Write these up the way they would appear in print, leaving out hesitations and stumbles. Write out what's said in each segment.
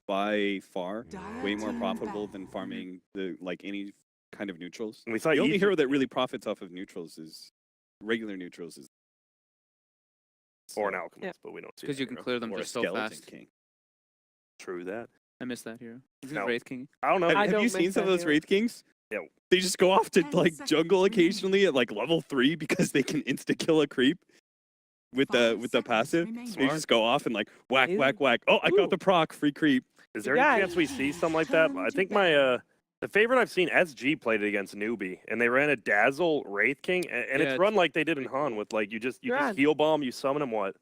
by far way more profitable than farming the any kind of neutrals. And we saw the only hero that really profits off of neutrals is regular neutrals is or an alchemist, but we don't see because you can clear them or just a so skeleton fast. king. True that. I missed that hero. Is it No. Wraith King? I don't know. Have you seen some of those Wraith Kings? Yeah. They just go off to jungle occasionally at level 3 because they can insta kill a creep with the passive. So they just go off and whack, whack, whack. Oh, I got the proc, free creep. Is there any chance we see something like that? I think my the favorite I've seen, SG played it against Newbie, and they ran a Dazzle Wraith King, and it's run like they did in Han with you just heal bomb, you summon him. What?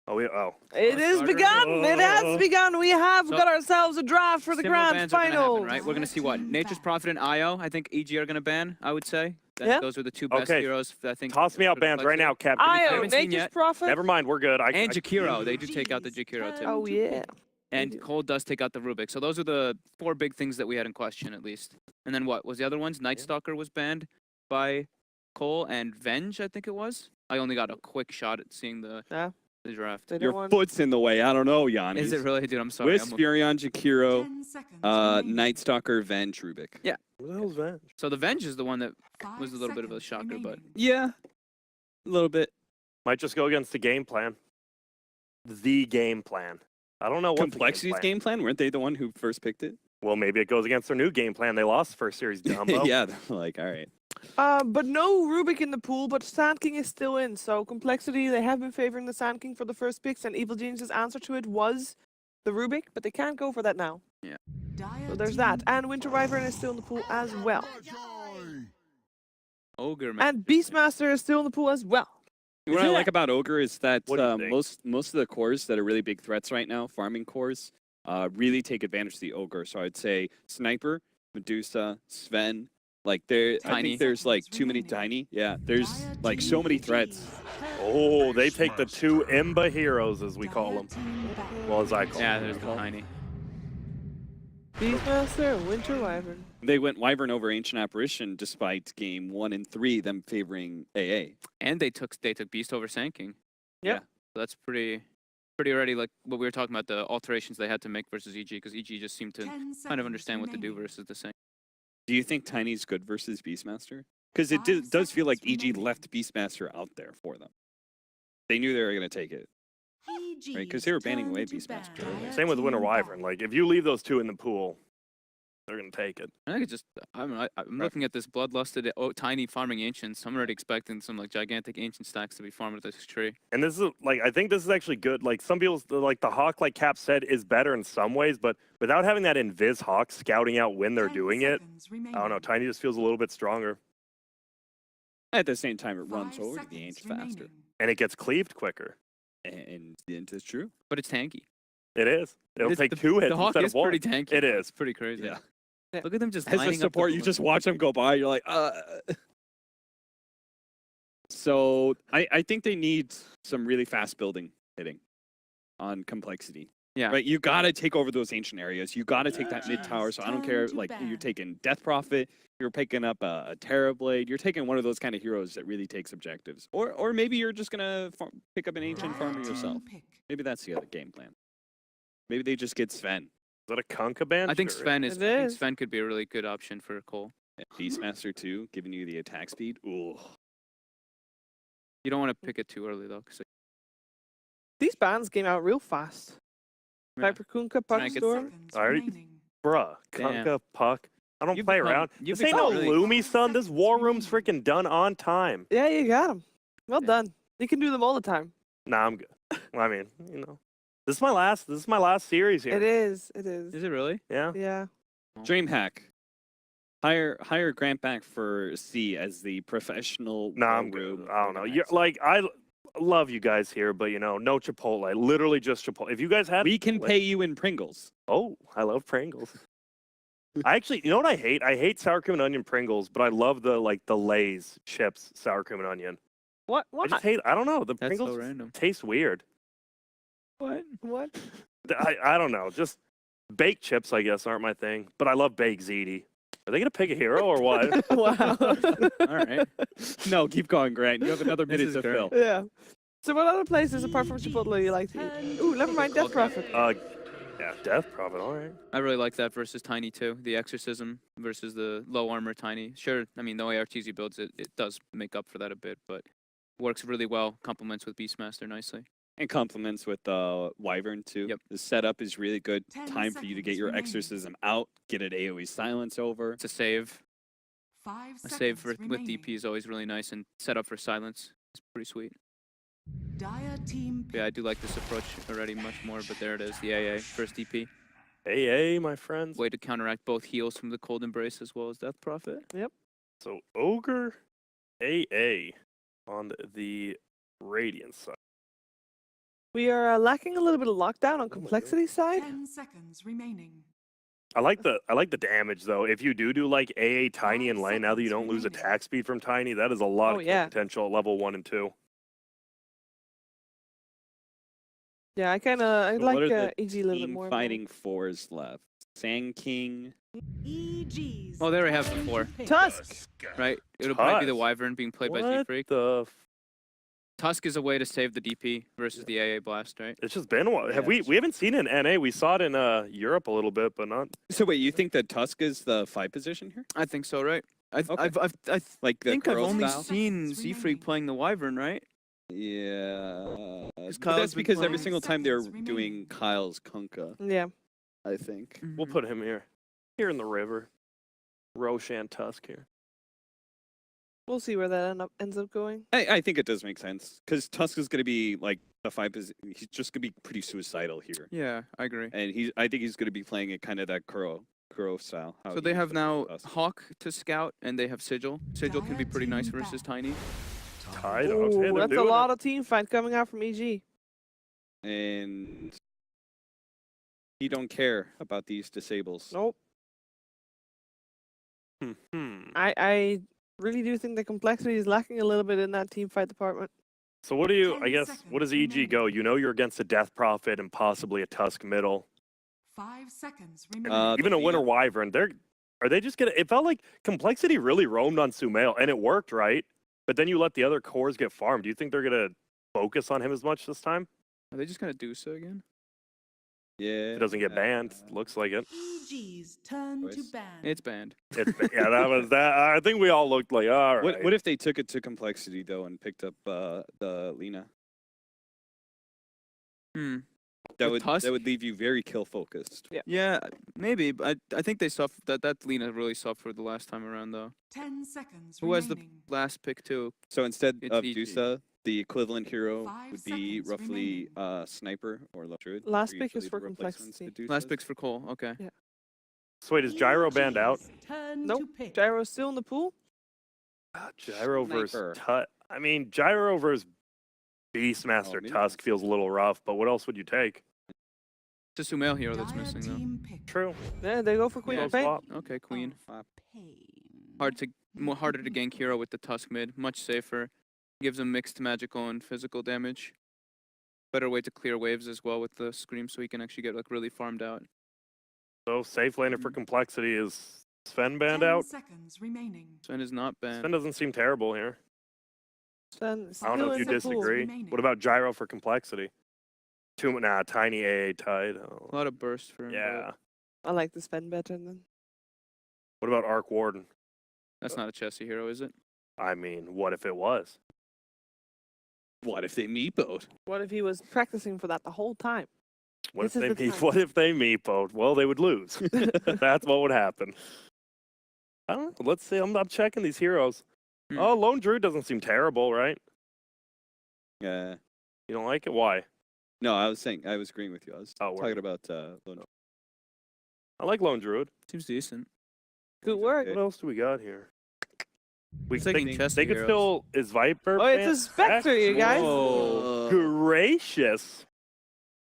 It is begun. It has begun. We have got ourselves a draft for the grand final. Right? We're gonna see what Nature's Prophet and IO. I think EG are gonna ban. I would say. Yeah. Those are the two best heroes. I think. Toss me out bans right now, Cap. IO, Nature's Prophet. Never mind, we're good. And Jakiro, they do take out the Jakiro too. Oh yeah. And coL does take out the Rubik. So those are the 4 big things that we had in question, at least. And then what was the other ones? Night Stalker was banned by coL, and Venge, I think it was. I only got a quick shot at seeing the draft. Your foot's in the way. I don't know, Yanni. Is it really, dude? I'm sorry. Wisp, Furion, Jakiro, Night Stalker, Venge, Rubik. Yeah. What the hell's Venge? So the Venge is the one that was a little bit of a shocker, but yeah, a little bit. Might just go against the game plan. The game plan. I don't know what Complexity's game plan. Weren't they the one who first picked it? Well, maybe it goes against their new game plan. They lost the first series, Dumbo. Yeah, they're all right. But no Rubik in the pool, but Sand King is still in. So Complexity, they have been favoring the Sand King for the first picks, and Evil Genius's answer to it was the Rubik, but they can't go for that now. Yeah. So there's that. And Winter Wyvern is still in the pool as well. Ogre, man. And Beastmaster is still in the pool as well. What I like about Ogre is that most of the cores that are really big threats right now, farming cores, really take advantage of the Ogre. So I'd say Sniper, Medusa, Sven. I think there's too many tiny. Yeah, there's so many threats. Oh, they take the 2 Imba heroes, as we call them. Well, as I call them. Yeah, there's the tiny. Beastmaster, Winter Wyvern. They went Wyvern over Ancient Apparition despite game 1 and 3, them favoring AA. And they took Beast over Sand King. Yeah. So that's pretty already like what we were talking about, the alterations they had to make versus EG, because EG just seemed to kind of understand what to do versus the Sand. Do you think Tiny's good versus Beastmaster? Because it does feel like EG left Beastmaster out there for them. They knew they were going to take it. Right? Because they were banning away Beastmaster earlier. Same with Winter Wyvern. If you leave those 2 in the pool, they're going to take it. I think it's just, I'm looking at this bloodlusted tiny farming ancients. I'm already expecting some gigantic ancient stacks to be farmed with this tree. And this is I think this is actually good. Some people the Hawk, like Cap said, is better in some ways, but without having that Invis Hawk scouting out when they're doing it, I don't know. Tiny just feels a little bit stronger. At the same time, it runs over to the ancient faster. And it gets cleaved quicker. And it's true. But it's tanky. It is. It'll take 2 hits the Hawk instead is of 1. pretty tanky. It is. It's pretty crazy. Yeah. Look at them just as a support, you just watch them go by. You're like, So I think they need some really fast building hitting on Complexity. Yeah. Right. You got to take over those ancient areas. You got to take that mid tower. So I don't care. You're taking Death Prophet. You're picking up a Terrorblade. You're taking one of those kind of heroes that really takes objectives. Or maybe you're just gonna pick up an ancient farmer yourself. Maybe that's the other game plan. Maybe they just get Sven. Is that a Kunkka ban? I think Sven is. I think Sven could be a really good option for coL. Beastmaster too, giving you the attack speed. Ooh. You don't want to pick it too early though, because these bans came out real fast. Viper Kunkka, Puck Storm. Bruh, Kunkka, Puck. I don't play around. This ain't no Loomy, son. This War Room's freaking done on time. Yeah, you got him. Well done. You can do them all the time. Nah, I'm good. I mean, this is my last series here. It is. It is. Is it really? Yeah. Yeah. DreamHack. Hire Grant back for C as the professional. Nah, I'm good. I don't know. You're I love you guys here, but no Chipotle. Literally just Chipotle. If you guys had, we can pay you in Pringles. Oh, I love Pringles. I actually, you know what I hate? I hate sour cream and onion Pringles, but I love the Lay's chips, sour cream and onion. What? I just hate. I don't know. The That's Pringles so random. taste weird. What? I don't know. Just baked chips, I guess, aren't my thing. But I love baked ziti. Are they gonna pick a hero or what? Wow. All right. No, keep going, Grant. You have another minute to fill. Yeah. So what other places apart from Chipotle you like to eat? Ooh, never mind, Death Prophet. Yeah, Death Prophet, alright. I really like that versus Tiny too. The Exorcism versus the low armor Tiny. Sure, I mean, the ARTZ builds, it does make up for that a bit, but works really well. Complements with Beastmaster nicely. And complements with Wyvern too. Yep. The setup is really good. 10 Time for you to get seconds your remaining. exorcism out, get an AoE silence over. It's a save. 5 A seconds save with remaining. DP is always really nice, and set up for silence. It's pretty sweet. Dire team But yeah, I do like this approach already much more, but there it is, the AA, first DP. AA, my friends. Way to counteract both heals from the Cold Embrace as well as Death Prophet. So Ogre, AA on the Radiant side. We are lacking a little bit of lockdown on complexity side. 10 seconds remaining. I like the damage though. If you do like AA Tiny and lane, now that you don't lose attack speed from Tiny, that is a lot Oh, of yeah. potential at level 1 and 2. Yeah, I So like what are the EG a little bit team more. fighting fours left? Sand King. EG's Oh, there we have the turn to 4. pick. Tusk. Right? It'll probably be the Tusk. Wyvern being played by What Z-Freak. the Tusk is a way to save the DP versus the AA Blast, right? It's just been a while. Yeah, We that's haven't seen it in NA. We saw it in Europe a little bit, but not. So wait, you think that Tusk is the 5 position here? I think so, right? I Like the think I've curl only style? seen Seconds Z-Freak remaining. playing the Wyvern, right? Yeah. Kyle's But that's been because playing- every single time they're 5 seconds doing remaining. Kyle's Kunkka, Yeah. I think. We'll Mhm. put him here in the river. Roshan Tusk here. We'll see where that ends up going. I think it does make sense because Tusk is going to be like the 5 position. He's just going to be pretty suicidal here. Yeah, I agree. And I think he's going to be playing it kind of that Kuro style. how So he they used have to play now Tusk. Hawk to scout, and they have Sigil. Sigil can be Dire pretty nice team versus back. Tiny. Tide Dogs. Hey, Ooh, they're that's a doing lot of team fight coming out from EG. And he don't care about these disables. Nope. I really do think the complexity is lacking a little bit in that team fight department. So what do you? 10 I guess what does EG go? You know you're against a Death Prophet and possibly a Tusk middle. 5 seconds And remaining. even a Winter Wyvern. Are they just gonna? It felt like complexity really roamed on Sumail, and it worked, right? But then you let the other cores get farmed. Do you think they're gonna focus on him as much this time? Are they just gonna do so again? Yeah. It doesn't get banned. Looks like it. EG's turn to Voice. ban. It's banned. Yeah, that was that. I think we all looked like, all right. What if they took it to complexity though and picked up the Lena? Hmm. That With would Tusk? leave you very kill focused. Yeah, maybe. But I think they suffered. That Lena really suffered the last time around, though. 10 seconds Who has the remaining. last pick too? So instead It's of EG. Dusa, the equivalent hero 5 would be seconds roughly remaining. Sniper or Druid. Last are pick is usually for the replacements to complexity. Last Dusas. pick's for Cole. Okay. So wait, is Gyro banned out? EG's turn Nope. to pick. Gyro's still in the pool. Gyro Sniper. versus Tusk. I mean, Gyro versus Beastmaster maybe Tusk that's- feels a little rough, but what else would you take? It's a Sumail hero that's Dire missing team pick. True. Yeah, they go for Queen Yeah. of Pain. Swap. though. Okay, Queen. Pain. Harder to gank hero with the Tusk mid. Much safer. Gives him mixed magical and physical damage. Better way to clear waves as well with the Scream, so he can actually get like really farmed out. So safe laner for Mhm. complexity is Sven banned 10 out. seconds remaining. Sven is not Sven banned. doesn't seem terrible here. Then I don't know still if you in the pool. disagree. remaining. What about Gyro for complexity? Tiny AA Tide. Oh. A lot of burst for him. but Yeah. I like the spend better than. What about Arc Warden? That's not a chessy hero, is it? I mean, what if it was? What if they meepoed? What if he was practicing for that the whole time? What This if is they the meet? time. What if they meepoed? Well, they would lose. That's what would happen. I don't know. Let's see. I'm checking these heroes. Hmm. Oh, Lone Druid doesn't seem terrible, right? Yeah. You don't like it? Why? No, I was agreeing with you. I was Oh, word. talking about Lone. I like Lone Druid. Seems decent. Good work. What else do we got here? We It's taking they chessy could heroes. still is Viper. Oh, it's a Spectre, you guys. Whoa. Gracious.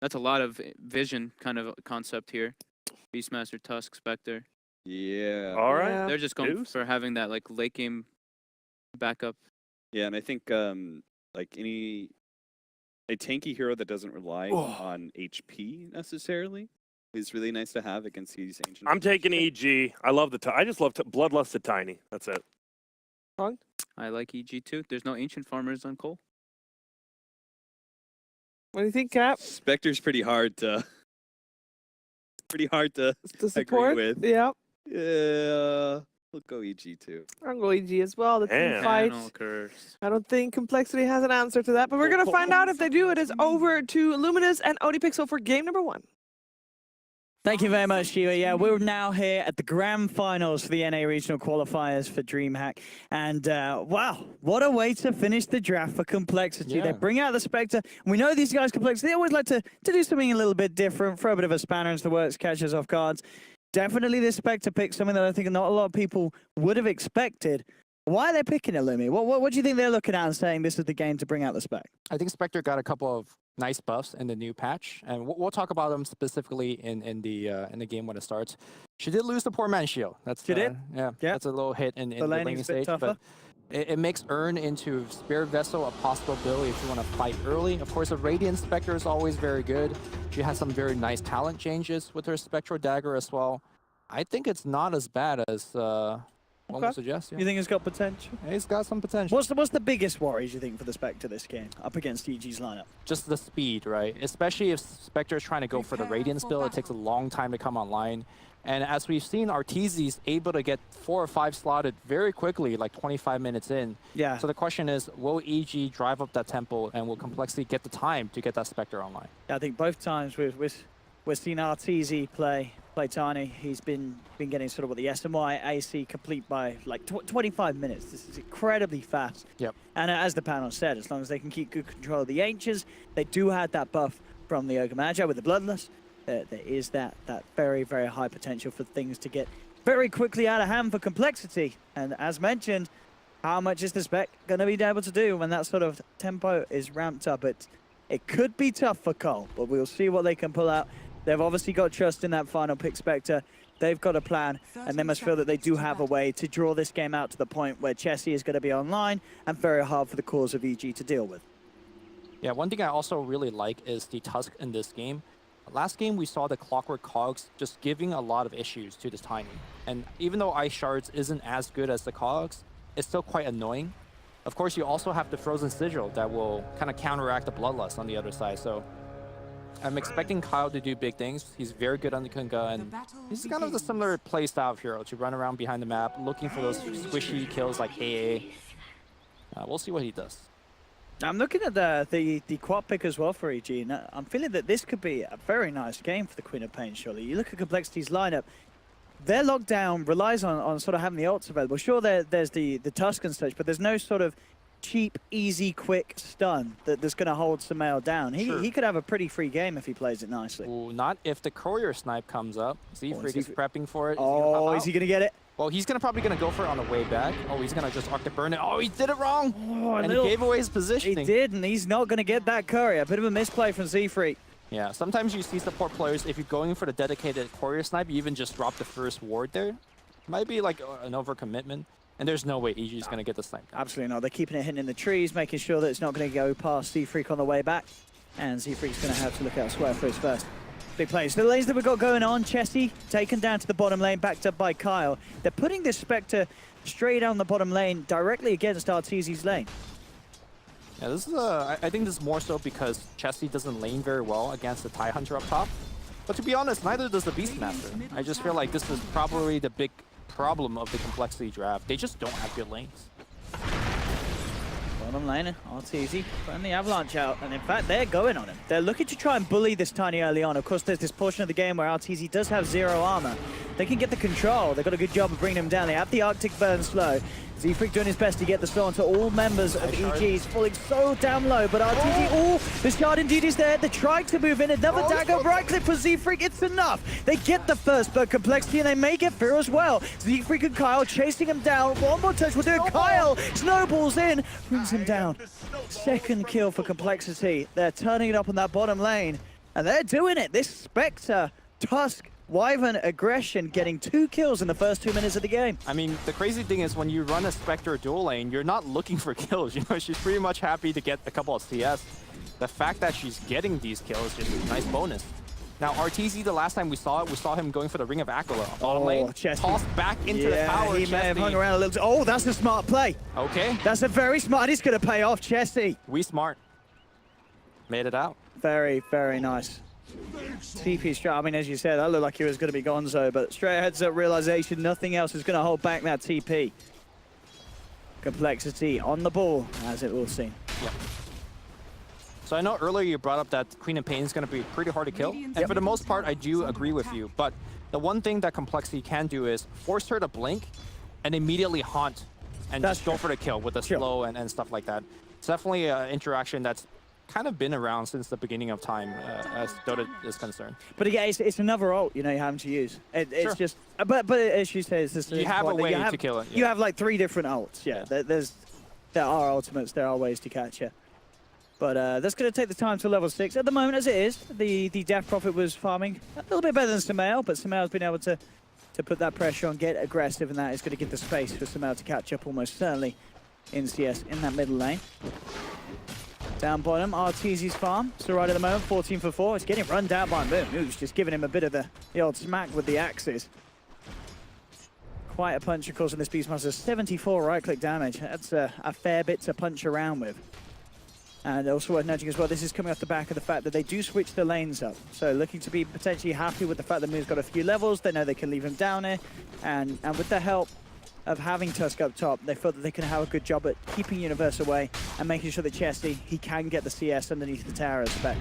That's a lot of vision kind of concept here. Beastmaster, Tusk, Spectre. Yeah. All right. Yeah. They're just going Deuce. for having that like late game backup. Yeah, and I think like a tanky hero that doesn't rely Oh. on HP necessarily is really nice to have against these ancient. I'm taking EG. I love I just love Bloodlusted Tiny. That's it. I like EG too. There's no ancient farmers on Cole. What do you think, Cap? Spectre's pretty hard to pretty hard to To support. agree with. Yeah. Yeah, we'll go EG too. I'll go EG as well. The team Damn. fight. Channel curse. I don't think Complexity has an answer to that, but we're going to find out if they do. It is over to Luminous and ODPixel for game number 1. Thank you very much, Shiva. Yeah, we're now here at the grand finals for the NA regional qualifiers for DreamHack. And wow, what a way to finish the draft for Complexity. Yeah. They bring out the Spectre. We know these guys, Complexity, they always like to do something a little bit different, throw a bit of a spanner into the works, catch us off guards. Definitely this Spectre pick, something that I think not a lot of people would have expected. Why are they picking it, Lumi? What do you think they're looking at and saying this is the game to bring out the Spec? I think Spectre got a couple of nice buffs in the new patch, and we'll talk about them specifically in the game when it starts. She did lose the poor man shield. That's She did? Yeah, that's a little hit in the laning stage, but it makes Earn into Spirit Vessel a possibility if you want to fight early. Of course, a Radiant Spectre is always very good. She has some very nice talent changes with her Spectral Dagger as well. I think it's not as bad as one would suggest. Yeah. You think it's got potential? It's got some potential. What's the biggest worries you think for the Spectre this game up against EG's lineup? Just the speed, right? Especially if Spectre is trying to go for the Radiance build, it takes a long time to come online. And as we've seen, Arteezy's able to get 4 or 5 slotted very quickly, like 25 minutes in. Yeah. So the question is, will EG drive up that tempo, and will Complexity get the time to get that Spectre online? I think both times we've seen Arteezy play Tiny. He's been getting sort of what the SMY AC complete by like 25 minutes. This is incredibly fast. Yep. And as the panel said, as long as they can keep good control of the Ancients, they do have that buff from the Ogre Magi with the Bloodless. There is that very, very high potential for things to get very quickly out of hand for Complexity. And as mentioned, how much is the Spec going to be able to do when that sort of tempo is ramped up? It could be tough for coL, but we'll see what they can pull out. They've obviously got trust in that final pick Spectre. They've got a plan, and they must feel that they do have a way to draw this game out to the point where Chessie is going to be online and very hard for the cause of EG to deal with. Yeah, one thing I also really like is the Tusk in this game. Last game, we saw the Clockwork Cogs just giving a lot of issues to the Tiny. And even though Ice Shards isn't as good as the Cogs, it's still quite annoying. Of course, you also have the Frozen Sigil that will kind of counteract the Bloodlust on the other side. So I'm expecting Kyle to do big things. He's very good on the Kunga, and he's kind of the similar play style of hero to run around behind the map, looking for those squishy kills like AA. We'll see what he does. I'm looking at the quad pick as well for EG, and I'm feeling that this could be a very nice game for the Queen of Pain, surely. You look at Complexity's lineup, their lockdown relies on sort of having the ults available. Sure, there's the Tusk and such, but there's no sort of cheap, easy, quick stun that's going to hold Sumail down. He could have a pretty free game if he plays it nicely. Ooh, not if the Courier Snipe comes up. Z-Freak is prepping for it. Is he going to get it? Well, he's probably going to go for it on the way back. Oh, he's going to just Arctic Burn it. Oh, he did it wrong! Oh, and he gave away his positioning. He did, and he's not going to get that Courier. A bit of a misplay from Z-Freak. Yeah, sometimes you see support players, if you're going for the dedicated Courier Snipe, you even just drop the first ward there. Might be like an overcommitment. And there's no way EG is going to get the snipe. Absolutely not. They're keeping it hidden in the trees, making sure that it's not going to go past Z-Freak on the way back. And Z-Freak's going to have to look elsewhere for his first big plays. The lanes that we've got going on, Chessie taken down to the bottom lane, backed up by Kyle. They're putting this Spectre straight down the bottom lane, directly against Arteezy's lane. Yeah, this is I think this is more so because Chessie doesn't lane very well against the TIE Hunter up top. But to be honest, neither does the Beastmaster. I just feel like this is probably the big problem of the Complexity draft. They just don't have good lanes. Bottom lane, Arteezy putting the Avalanche out, and in fact, they're going on him. They're looking to try and bully this Tiny early on. Of course, there's this portion of the game where Arteezy does have 0 armor. They can get the control. They've got a good job of bringing him down. They have the Arctic Burn slow. Z-Freak doing his best to get the slow onto all members of EG. He's falling so damn low, but Arteezy, the shard indeed is there. They're trying to move in. Another dagger right click for Z-Freak. It's enough. They get the first blood Complexity, and they may get through as well. Z-Freak and Kyle chasing him down. One more touch will do it. Kyle snowballs in, brings him down. Second kill for Complexity. They're turning it up on that bottom lane, and they're doing it. This Spectre, Tusk, Wyvern aggression getting 2 kills in the first 2 minutes of the game. I mean, the crazy thing is when you run a Spectre dual lane, you're not looking for kills. You know, she's pretty much happy to get a couple of CS. The fact that she's getting these kills is just a nice bonus. Now, Arteezy, the last time we saw him going for the Ring of Aquila. Bottom lane, tossed back into the tower. He may have hung around a little. Oh, that's a smart play. Okay. That's a very smart. He's going to pay off, Chessie. We smart. Made it out. Very, very nice. TP straight. I mean, as you said, that looked like it was going to be Gonzo, but straight heads up realization, nothing else is going to hold back that TP. Complexity on the ball, as it will seem. Yeah. So I know earlier you brought up that Queen of Pain is going to be pretty hard to kill, and for the most part, I do agree with you. But the one thing that Complexity can do is force her to blink and immediately haunt and just go for the kill with the slow and stuff like that. It's definitely an interaction that's kind of been around since the beginning of time, as Dota is concerned. But again, it's another ult, you know, you're having to use. It's just, but as you say, it's just you have a way to kill it. Yeah. You have like 3 different ults. Yeah, there are ultimates, there are ways to catch it. But that's going to take the time to level 6. At the moment, as it is, the Death Prophet was farming a little bit better than Sumail, but Sumail's been able to put that pressure on, get aggressive, and that is going to give the space for Sumail to catch up almost certainly in CS in that middle lane. Down bottom, Arteezy's farm. So right at the moment, 14 for 4. It's getting run down by Moon, who's just giving him a bit of the old smack with the axes. Quite a punch, of course, on this Beastmaster. 74 right-click damage. That's a fair bit to punch around with. And also worth noting as well, this is coming off the back of the fact that they do switch the lanes up. So looking to be potentially happy with the fact that Moon's got a few levels. They know they can leave him down here. And with the help of having Tusk up top, they feel that they can have a good job at keeping Universe away and making sure that Chesty, he can get the CS underneath the tower as spec.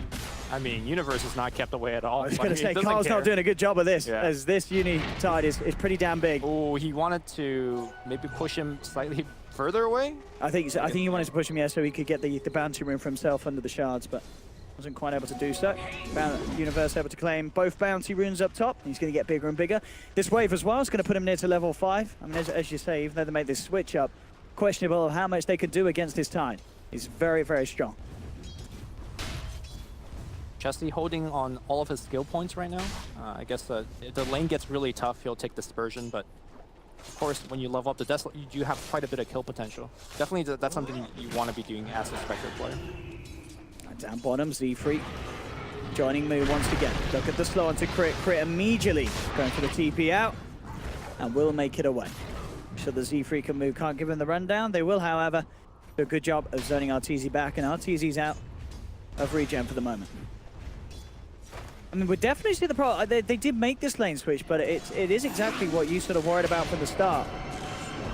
I mean, Universe is not kept away at all. I was going to say, Carl's not doing a good job of this, as this Uni tide is pretty damn big. Oh, he wanted to maybe push him slightly further away? I think so. I think he wanted to push him, yeah, so he could get the bounty room for himself under the shards, but wasn't quite able to do so. Universe able to claim both bounty runes up top. He's going to get bigger and bigger. This wave as well is going to put him near to level 5. I mean, as you say, even though they made this switch up, questionable of how much they could do against this tide. He's very, very strong. Chesty holding on all of his skill points right now. I guess if the lane gets really tough, he'll take Dispersion, but of course, when you level up the Desolate, you do have quite a bit of kill potential. Definitely, that's something you want to be doing as a Spectre player. Down bottom, Z-Freak joining Moo once again. Look at the slow onto Crit. Crit immediately going for the TP out and will make it away. So the Z-Freak and Moo can't give him the rundown. They will, however, do a good job of zoning Arteezy back, and Arteezy's out of regen for the moment. I mean, we definitely see the problem. They did make this lane switch, but it is exactly what you sort of worried about from the start.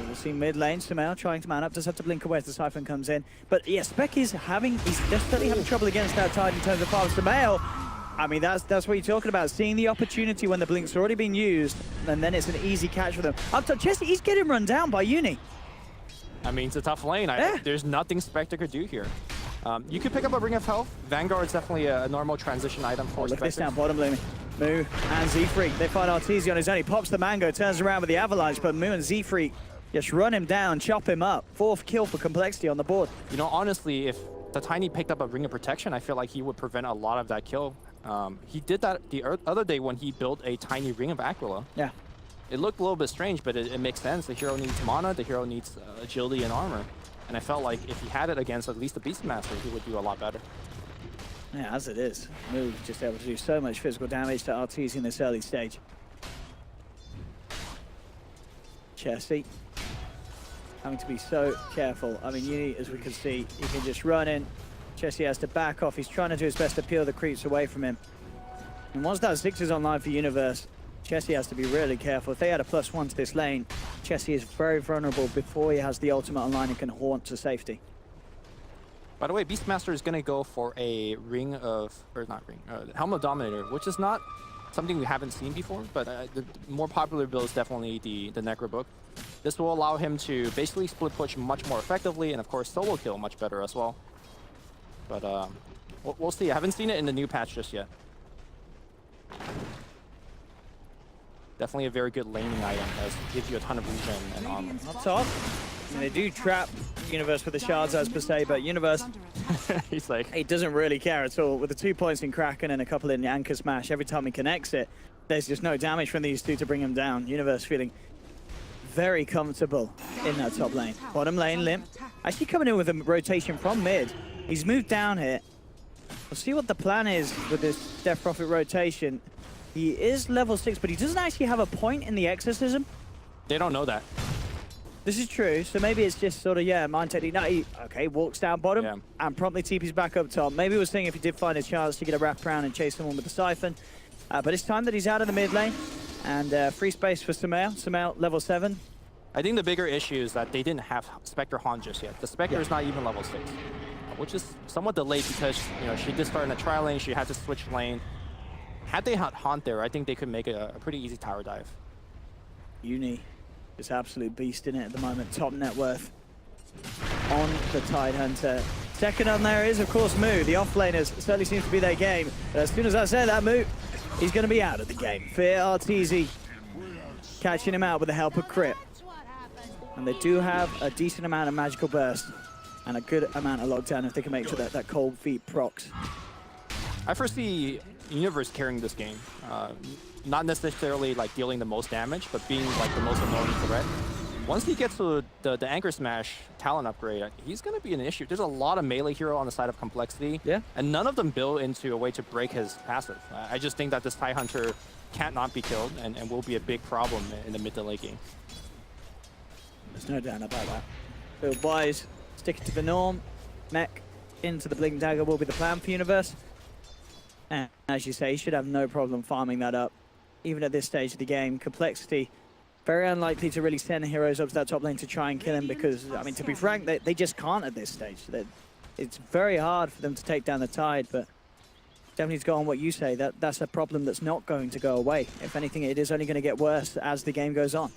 We'll see mid lane, Sumail trying to man up, does have to blink away as the Siphon comes in. But yeah, Spec he's definitely having trouble against that tide in terms of farm. Sumail, I mean, that's what you're talking about. Seeing the opportunity when the blink's already been used, and then it's an easy catch for them. Up top, Chesty, he's getting run down by Uni. I mean, it's a tough lane. There's nothing Spectre could do here. You could pick up a Ring of Health. Vanguard's definitely a normal transition item for Look Spectre. at this down bottom, Lumi. Moo and Z-Freak. They find Arteezy on his own. He pops the mango, turns around with the avalanche, but Moo and Z-Freak just run him down, chop him up. 4th kill for Complexity on the board. You know, honestly, if the Tiny picked up a Ring of Protection, I feel like he would prevent a lot of that kill. He did that the other day when he built a Tiny Ring of Aquila. Yeah. It looked a little bit strange, but it makes sense. The hero needs mana, the hero needs agility and armor. And I felt like if he had it against at least the Beastmaster, he would do a lot better. Yeah, as it is. Moo just able to do so much physical damage to Arteezy in this early stage. Chesty having to be so careful. I mean, Uni, as we can see, he can just run in. Chesty has to back off. He's trying to do his best to peel the creeps away from him. And once that 6 is online for Universe, Chesty has to be really careful. If they had a +1 to this lane, Chesty is very vulnerable before he has the ultimate online and can haunt to safety. By the way, Beastmaster is going to go for a Helm of Dominator, which is not something we haven't seen before, but the more popular build is definitely the Necro Book. This will allow him to basically split push much more effectively, and of course solo kill much better as well. But we'll see. I haven't seen it in the new patch just yet. Definitely a very good laning item, as it gives you a ton of regen and armor. Up top, I mean, they do trap Universe with the shards as per se, but Universe, he's like, he doesn't really care at all. With the 2 points in Kraken and a couple in the Anchor Smash, every time he connects it, there's just no damage from these 2 to bring him down. Universe feeling very comfortable in that top lane. Bottom lane, Limp, actually coming in with a rotation from mid. He's moved down here. We'll see what the plan is with this Death Prophet rotation. He is level 6, but he doesn't actually have a point in the Exorcism. they don't know that. This is true. So maybe it's just sort of, yeah, mind technique. No, okay, walks down bottom and promptly TP's back up top. Maybe he was thinking if he did find a chance to get a wrap around and chase someone with the Siphon. But it's time that he's out of the mid lane. And free space for sumail. Sumail, level 7. I think the bigger issue is that they didn't have Spectre Haunt just yet. The Spectre is not even level 6, which is somewhat delayed because, you know, she did start in a tri lane, she had to switch lane. Had they had Haunt there, I think they could make a pretty easy tower dive. Uni is absolute beast in it at the moment. Top net worth on the Tidehunter. Second on there is, of course, Moo. The offlaners certainly seems to be their game. But as soon as I say that, Moo, he's going to be out of the game. Fear Arteezy catching him out with the help of Crit. And they do have a decent amount of magical burst and a good amount of lockdown if they can make sure that that cold feet procs. I foresee Universe carrying this game. Not necessarily like dealing the most damage, but being like the most annoying threat. Once he gets to the Anchor Smash talent upgrade, he's going to be an issue. There's a lot of melee hero on the side of Complexity, and none of them build into a way to break his passive. I just think that this Tidehunter can't not be killed and will be a big problem in the mid to late game. There's no doubt about that. Build wise, stick it to the norm. Mech into the Blink Dagger will be the plan for Universe. And as you say, he should have no problem farming that up. Even at this stage of the game, Complexity, very unlikely to really send heroes up to that top lane to try and kill him because, I mean, to be frank, they just can't at this stage. It's very hard for them to take down the Tide, but definitely to go on what you say, that's a problem that's not going to go away. If anything, it is only going to get worse as the game goes on.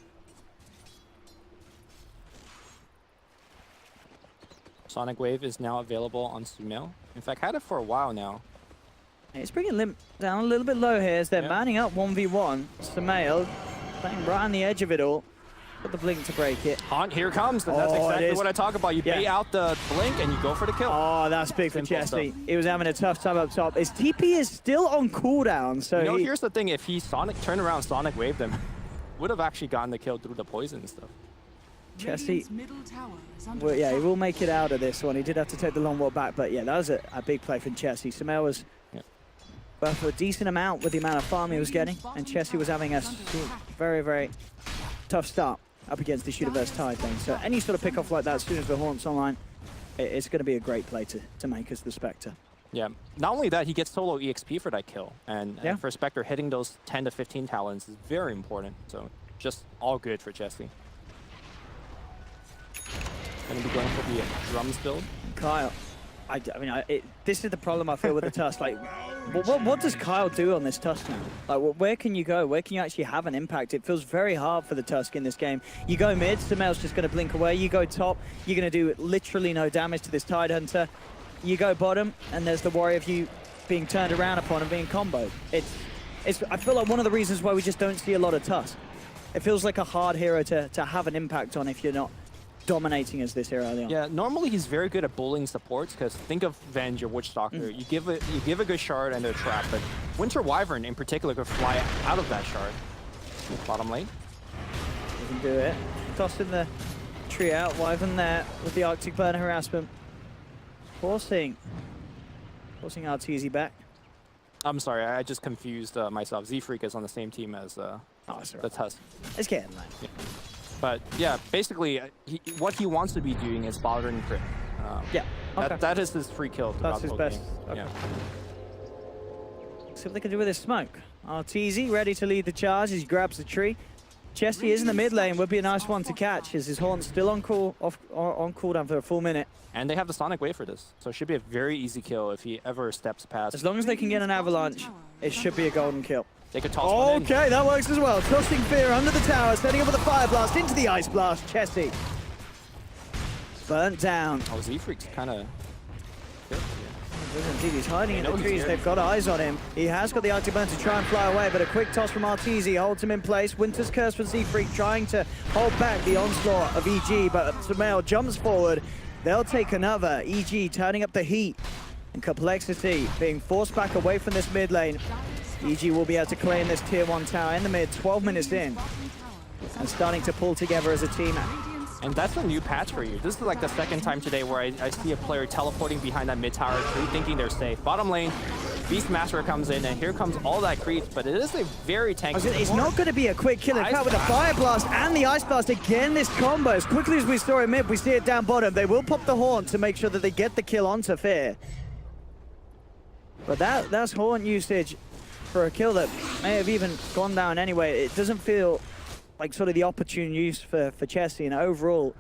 Sonic Wave is now available on sumail. In fact, had it for a while now. It's bringing Limp down a little bit low here as they're manning up 1v1. Sumail playing right on the edge of it all. Got the blink to break it. Haunt, here comes. And that's exactly what I talk about. You bait out the blink and you go for the kill. Oh, that's big for Chesty. He was having a tough time up top. His TP is still on cooldown, so you know, here's the thing. If he turned around Sonic Wave them, would have actually gotten the kill through the poison and stuff. Chesty, well, yeah, he will make it out of this one. He did have to take the long walk back, but yeah, that was a big play from Chesty. Sumail was worth a decent amount with the amount of farm he was getting, and Chesty was having a very, very tough start up against this Universe Tide lane. So any sort of pick off like that, as soon as the Haunt's online, it's going to be a great play to make as the Spectre. Yeah, not only that, he gets solo EXP for that kill, and for Spectre, hitting those 10 to 15 talents is very important. So just all good for Chesty. Going to be going for the drums build. coL, this is the problem I feel with the Tusk. Like, what does coL do on this Tusk now? Like, where can you go? Where can you actually have an impact? It feels very hard for the Tusk in this game. You go mid, Sumail's just going to blink away. You go top, you're going to do literally no damage to this Tidehunter. You go bottom, and there's the worry of you being turned around upon and being comboed. I feel like one of the reasons why we just don't see a lot of Tusk. It feels like a hard hero to have an impact on if you're not dominating as this hero early on. Yeah, normally he's very good at bullying supports because think of Venge or Witchstalker. You give a good shard and they're trapped, but Winter Wyvern in particular could fly out of that shard. Bottom lane. Doesn't do it. Tossing the tree out, Wyvern there with the Arctic Burner harassment. Forcing Arteezy back. I'm sorry, I just confused myself. Z-Freak is on the same team as the Tusk. It's getting late. Yeah. But yeah, basically, what he wants to be doing is bothering Crit. That is his free kill. That's his best. Okay. Yeah. See what they can do with his smoke. Arteezy ready to lead the charge as he grabs the tree. Chesty is in the mid lane, would be a nice one to catch as his Haunt's still on cooldown for a full minute. And they have the Sonic Wave for this, so it should be a very easy kill if he ever steps past. As long as they can get an avalanche, it should be a golden kill. They could toss one in. Okay, that works as well. Tossing Fear under the tower, setting up with a Fire Blast into the Ice Blast. Chesty burnt down. Oh, Z-Freak's kind of... Indeed, he's hiding in the trees. They've got eyes on him. He has got the Arctic Burn to try and fly away, but a quick toss from Arteezy holds him in place. Winter's Curse for Z-Freak trying to hold back the onslaught of EG, but Sumail jumps forward. They'll take another. EG turning up the heat. And Complexity being forced back away from this mid lane. EG will be able to claim this tier 1 tower in the mid, 12 minutes in. And starting to pull together as a team. And that's a new patch for you. This is like the second time today where I see a player teleporting behind that mid tower tree, thinking they're safe. Bottom lane, Beastmaster comes in, and here comes all that creep, but it is a very tanky. It's not going to be a quick kill. In fact, with the Fire Blast and the Ice Blast, again, this combo, as quickly as we saw it mid, we see it down bottom. They will pop the Haunt to make sure that they get the kill onto Fear. But that's Haunt usage for a kill that may have even gone down anyway. It doesn't feel like sort of the opportune use for Chessie, and overall,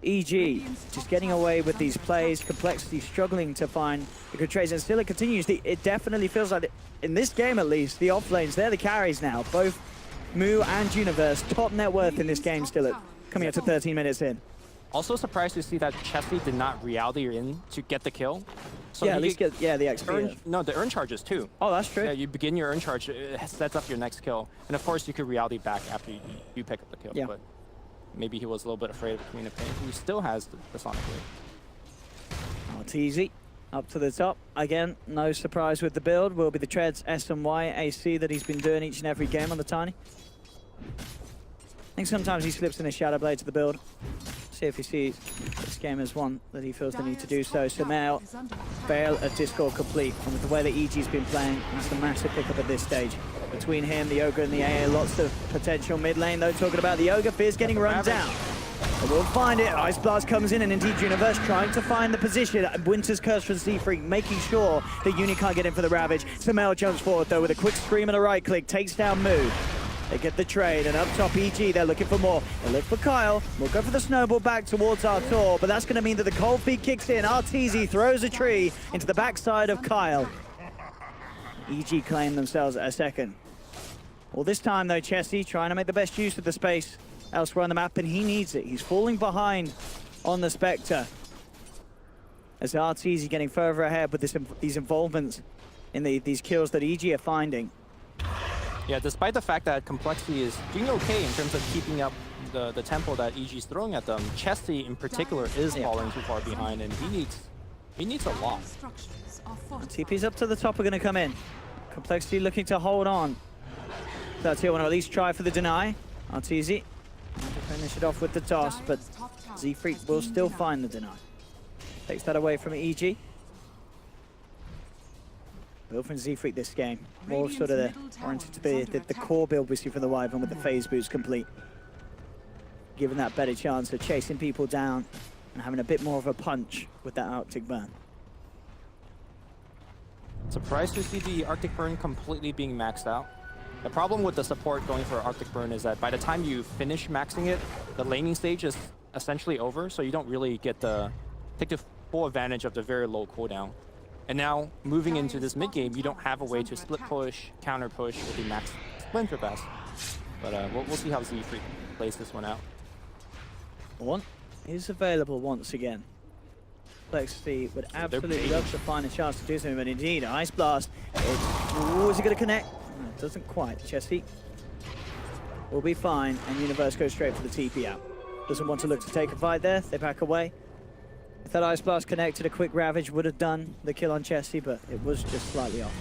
EG just getting away with these plays, Complexity struggling to find the good trades, and still it continues. It definitely feels like, in this game at least, the off lanes, they're the carries now. Both Moo and Universe, top net worth in this game still coming up to 13 minutes in. Also surprised to see that Chessie did not reality in to get the kill. So yeah, at least get the XP. The earn charges too. Oh, that's true. Yeah, you begin your earn charge, it sets up your next kill. And of course, you could reality back after you pick up the kill. Yeah. But maybe he was a little bit afraid of Queen of Pain. He still has the Sonic Wave. Oh, it's easy. Up to the top. Again, no surprise with the build. Will be the Treads S and Y AC that he's been doing each and every game on the Tiny. I think sometimes he slips in a Shadow Blade to the build. See if he sees this game as one that he feels the need to do so. Sumail, Veil of Discord complete. And with the way that EG's been playing, it's a massive pickup at this stage. Between him, the Ogre, and the AA, lots of potential mid lane, though. Talking about the Ogre, Fear's getting run down. But we'll find it. Ice Blast comes in, and indeed Universe trying to find the position. Winter's Curse from Z-Freak, making sure that Uni can't get in for the Ravage. Sumail jumps forward, though, with a quick scream and a right click, takes down Moo. They get the trade, and up top EG, they're looking for more. They look for coL. We'll go for the snowball back towards Artur, but that's going to mean that the cold feed kicks in. Arteezy throws a tree into the backside of coL. EG claim themselves a second. Well, this time, though, Chessie trying to make the best use of the space elsewhere on the map, and he needs it. He's falling behind on the Spectre. As Arteezy getting further ahead with these involvements in these kills that EG are finding. Yeah, despite the fact that Complexity is doing okay in terms of keeping up the tempo that EG's throwing at them, Chessie in particular is falling too far behind, and he needs a lot. TP's up to the top are going to come in. Complexity looking to hold on. That's here, want to at least try for the deny. Arteezy to finish it off with the toss, but Z-Freak will still find the deny. Takes that away from EG. Build from Z-Freak this game. More sort of oriented to be the core build we see from the Wyvern with the phase boost complete. Given that better chance of chasing people down and having a bit more of a punch with that Arctic Burn. Surprised to see the Arctic Burn completely being maxed out. The problem with the support going for Arctic Burn is that by the time you finish maxing it, the laning stage is essentially over, so you don't really get take the full advantage of the very low cooldown. And now, moving into this mid-game, you don't have a way to split push, counter push with the max Splinter Pass. But we'll see how Z-Freak plays this one out. One is available once again. Complexity would absolutely love to find a chance to do something, but indeed, Ice Blast. Is it going to connect? No, it doesn't quite. Chessie will be fine, and Universe goes straight for the TP out. Doesn't want to look to take a fight there. They back away. If that Ice Blast connected, a quick Ravage would have done the kill on Chessie, but it was just slightly off.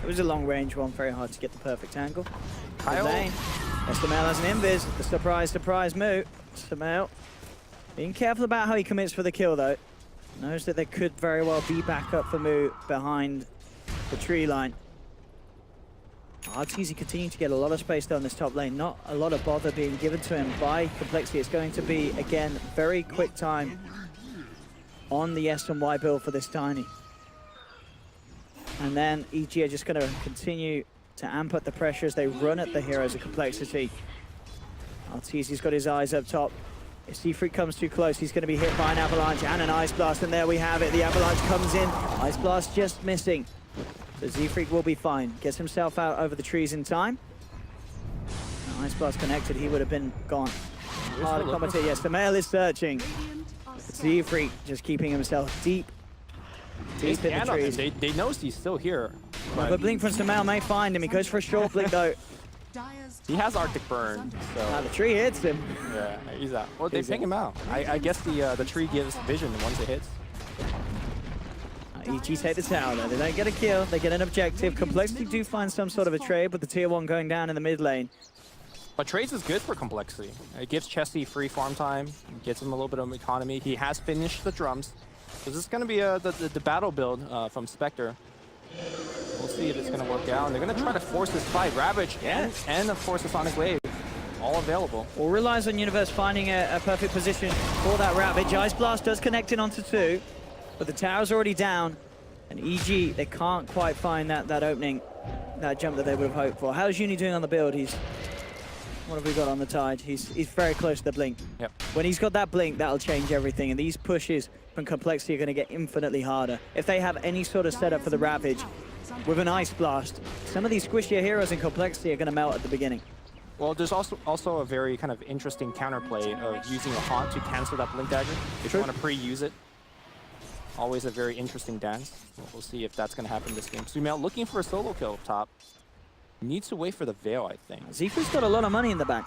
It was a long range one, very hard to get the perfect angle. Sumail has an invis. The surprise move. Sumail being careful about how he commits for the kill, though. Knows that there could very well be backup for Moo behind the tree line. Arteezy continuing to get a lot of space down this top lane. Not a lot of bother being given to him by Complexity. It's going to be, again, very quick time on the S and Y build for this Tiny. And then EG are just going to continue to amp up the pressure as they run at the heroes of Complexity. Arteezy's got his eyes up top. If Z-Freak comes too close, he's going to be hit by an Avalanche and an Ice Blast, and there we have it. The Avalanche comes in. Ice Blast just missing. So Z-Freak will be fine. Gets himself out over the trees in time. Now, Ice Blast connected, he would have been gone. Hard to commentate. Yes, the male is searching. Z-Freak just keeping himself deep in the trees. They know he's still here. But Blink from Sumail may find him. He goes for a short blink, though. He has Arctic Burn, so... the tree hits him. Yeah, he's out. Well, they ping him out. I guess the tree gives vision once it hits. EG take the tower, though. They don't get a kill. They get an objective. Complexity do find some sort of a trade, with the tier 1 going down in the mid lane. But trades is good for Complexity. It gives Chessie free farm time, gets him a little bit of economy. He has finished the drums. So this is going to be the battle build from Spectre. We'll see if it's going to work out. And they're going to try to force this fight. Ravage and of course the Sonic Wave. All available. All relies on Universe finding a perfect position for that Ravage. Ice Blast does connect in onto 2, but the tower's already down. And EG, they can't quite find that opening, that jump that they would have hoped for. How's Uni doing on the build? What have we got on the Tide? He's very close to the blink. Yep. When he's got that blink, that'll change everything. And these pushes from Complexity are going to get infinitely harder. If they have any sort of setup for the Ravage with an Ice Blast, some of these squishier heroes in Complexity are going to melt at the beginning. Well, there's also a very kind of interesting counterplay of using a Haunt to cancel that Blink Dagger if you want to pre-use it. Always a very interesting dance. We'll see if that's going to happen in this game. Sumail looking for a solo kill up top. Needs to wait for the Veil, I think. Zifri's got a lot of money in the bank.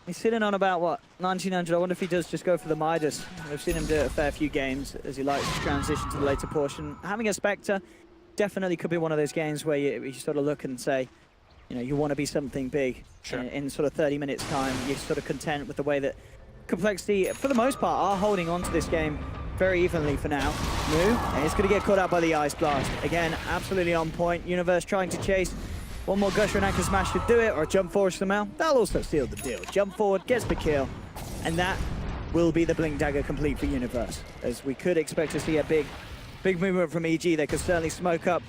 He's sitting on about, what, 1900. I wonder if he does just go for the Midas. We've seen him do it a fair few games as he likes to transition to the later portion. Having a Spectre definitely could be one of those games where you sort of look and say, you know, you want to be something big. Sure. In sort of 30 minutes time. You're sort of content with the way that Complexity, for the most part, are holding on to this game very evenly for now. Mu, and it's going to get caught out by the Ice Blast. Again, absolutely on point. Universe trying to chase. One more Gusher and Anchor Smash should do it, or a jump forward somehow. That'll also seal the deal. Jump forward, gets the kill, and that will be the Blink Dagger complete for Universe. As we could expect to see a big movement from EG. They could certainly smoke up,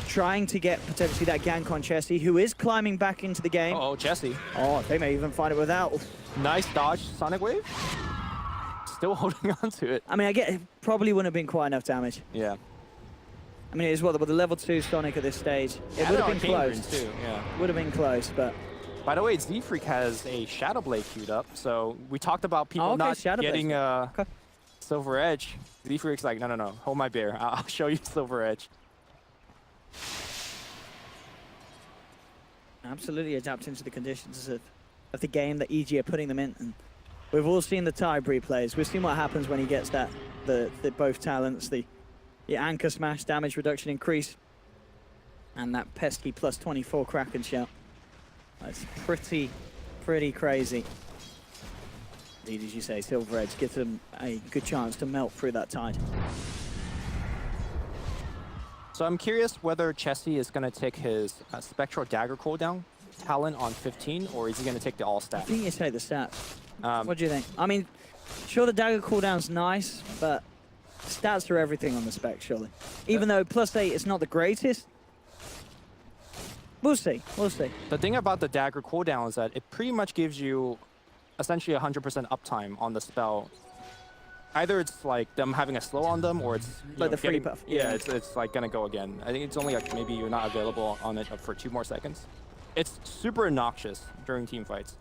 trying to get potentially that gank on Chessie, who is climbing back into the game. Uh-oh, Chessie. Oh, they may even find it without. Nice dodge, Sonic Wave. Still holding on to it. I mean, I get it probably wouldn't have been quite enough damage. Yeah. I mean, it is what with the level 2 Sonic at this stage. It would have been close. Too, yeah. Would have been close, but. By the way, Z-Freak has a Shadow Blade queued up, so we talked about people not getting Silver Edge. Z-Freak's like, no, hold my beer. I'll show you Silver Edge. Absolutely adapting to the conditions of the game that EG are putting them in. And we've all seen the Tide replays. We've seen what happens when he gets that, the both talents, the Anchor Smash damage reduction increase, and that pesky plus 24 Kraken Shell. That's pretty crazy. Indeed, as you say, Silver Edge gives them a good chance to melt through that Tide. So I'm curious whether Chessie is going to take his Spectral Dagger cooldown talent on 15, or is he going to take the all stat? I think you take the stats. What do you think? I mean, sure, the Dagger cooldown's nice, but stats are everything on the Spec, surely. Even though +8 is not the greatest. We'll see. The thing about the Dagger cooldown is that it pretty much gives you essentially 100% uptime on the spell. Either it's like them having a slow on them, or it's like the free buff. Yeah, it's like gonna go again. I think it's only like maybe you're not available on it for 2 more seconds. It's super obnoxious during team fights,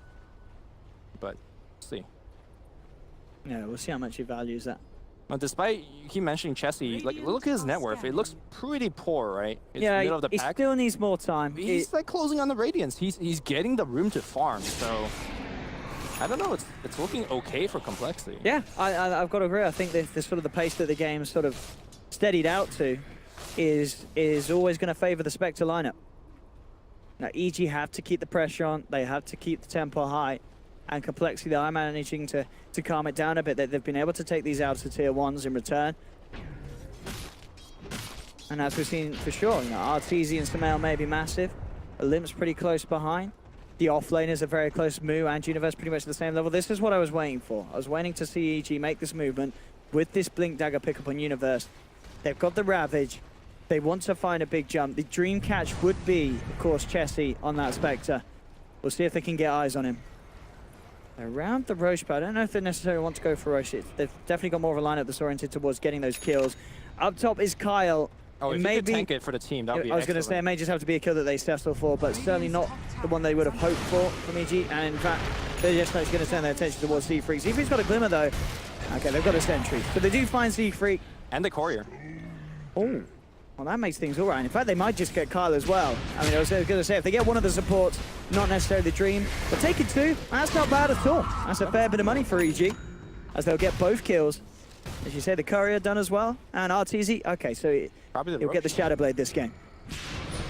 but see. Yeah, we'll see how much he values that. Now, despite you keep mentioning Chessie, like look at his net worth. It looks pretty poor, right? It's yeah, middle of the he pack. still needs more time. He's like closing on the Radiance. He's getting the room to farm, so. I don't know, it's looking okay for Complexity. Yeah, I've got to agree. I think the sort of the pace that the game sort of steadied out to is always going to favor the Spectre lineup. Now, EG have to keep the pressure on. They have to keep the tempo high. And Complexity, they are managing to calm it down a bit. They've been able to take these out to tier 1s in return. And as we've seen for sure, you know, Arteezy and Sumail may be massive. Olymp's pretty close behind. The offlaners are very close. Mu and Universe pretty much at the same level. This is what I was waiting for. I was waiting to see EG make this movement with this Blink Dagger pickup on Universe. They've got the Ravage. They want to find a big jump. The dream catch would be, of course, Chessie on that Spectre. We'll see if they can get eyes on him. Around the Roche, but I don't know if they necessarily want to go for Roche. They've definitely got more of a lineup that's oriented towards getting those kills. Up top is coL. Oh, if you could tank it for the team, that would be I was going to say, it may just have to be a kill that they settle for, but certainly not the one they would have hoped for from EG. And in fact, they're just going to turn their attention towards Z-Freak. Z-Freak's got a glimmer, though. Okay, they've got a sentry. So they do find Z-Freak. And the courier. Oh, well, that makes things all right. In fact, they might just get coL as well. I mean, I was going to say, if they get one of the supports, not necessarily the Dream, but take it 2, that's not bad at all. That's a fair bit of money for EG, as they'll get both kills. As you say, the courier done as well, and Arteezy. Okay, so he'll get the Shadow Blade this game.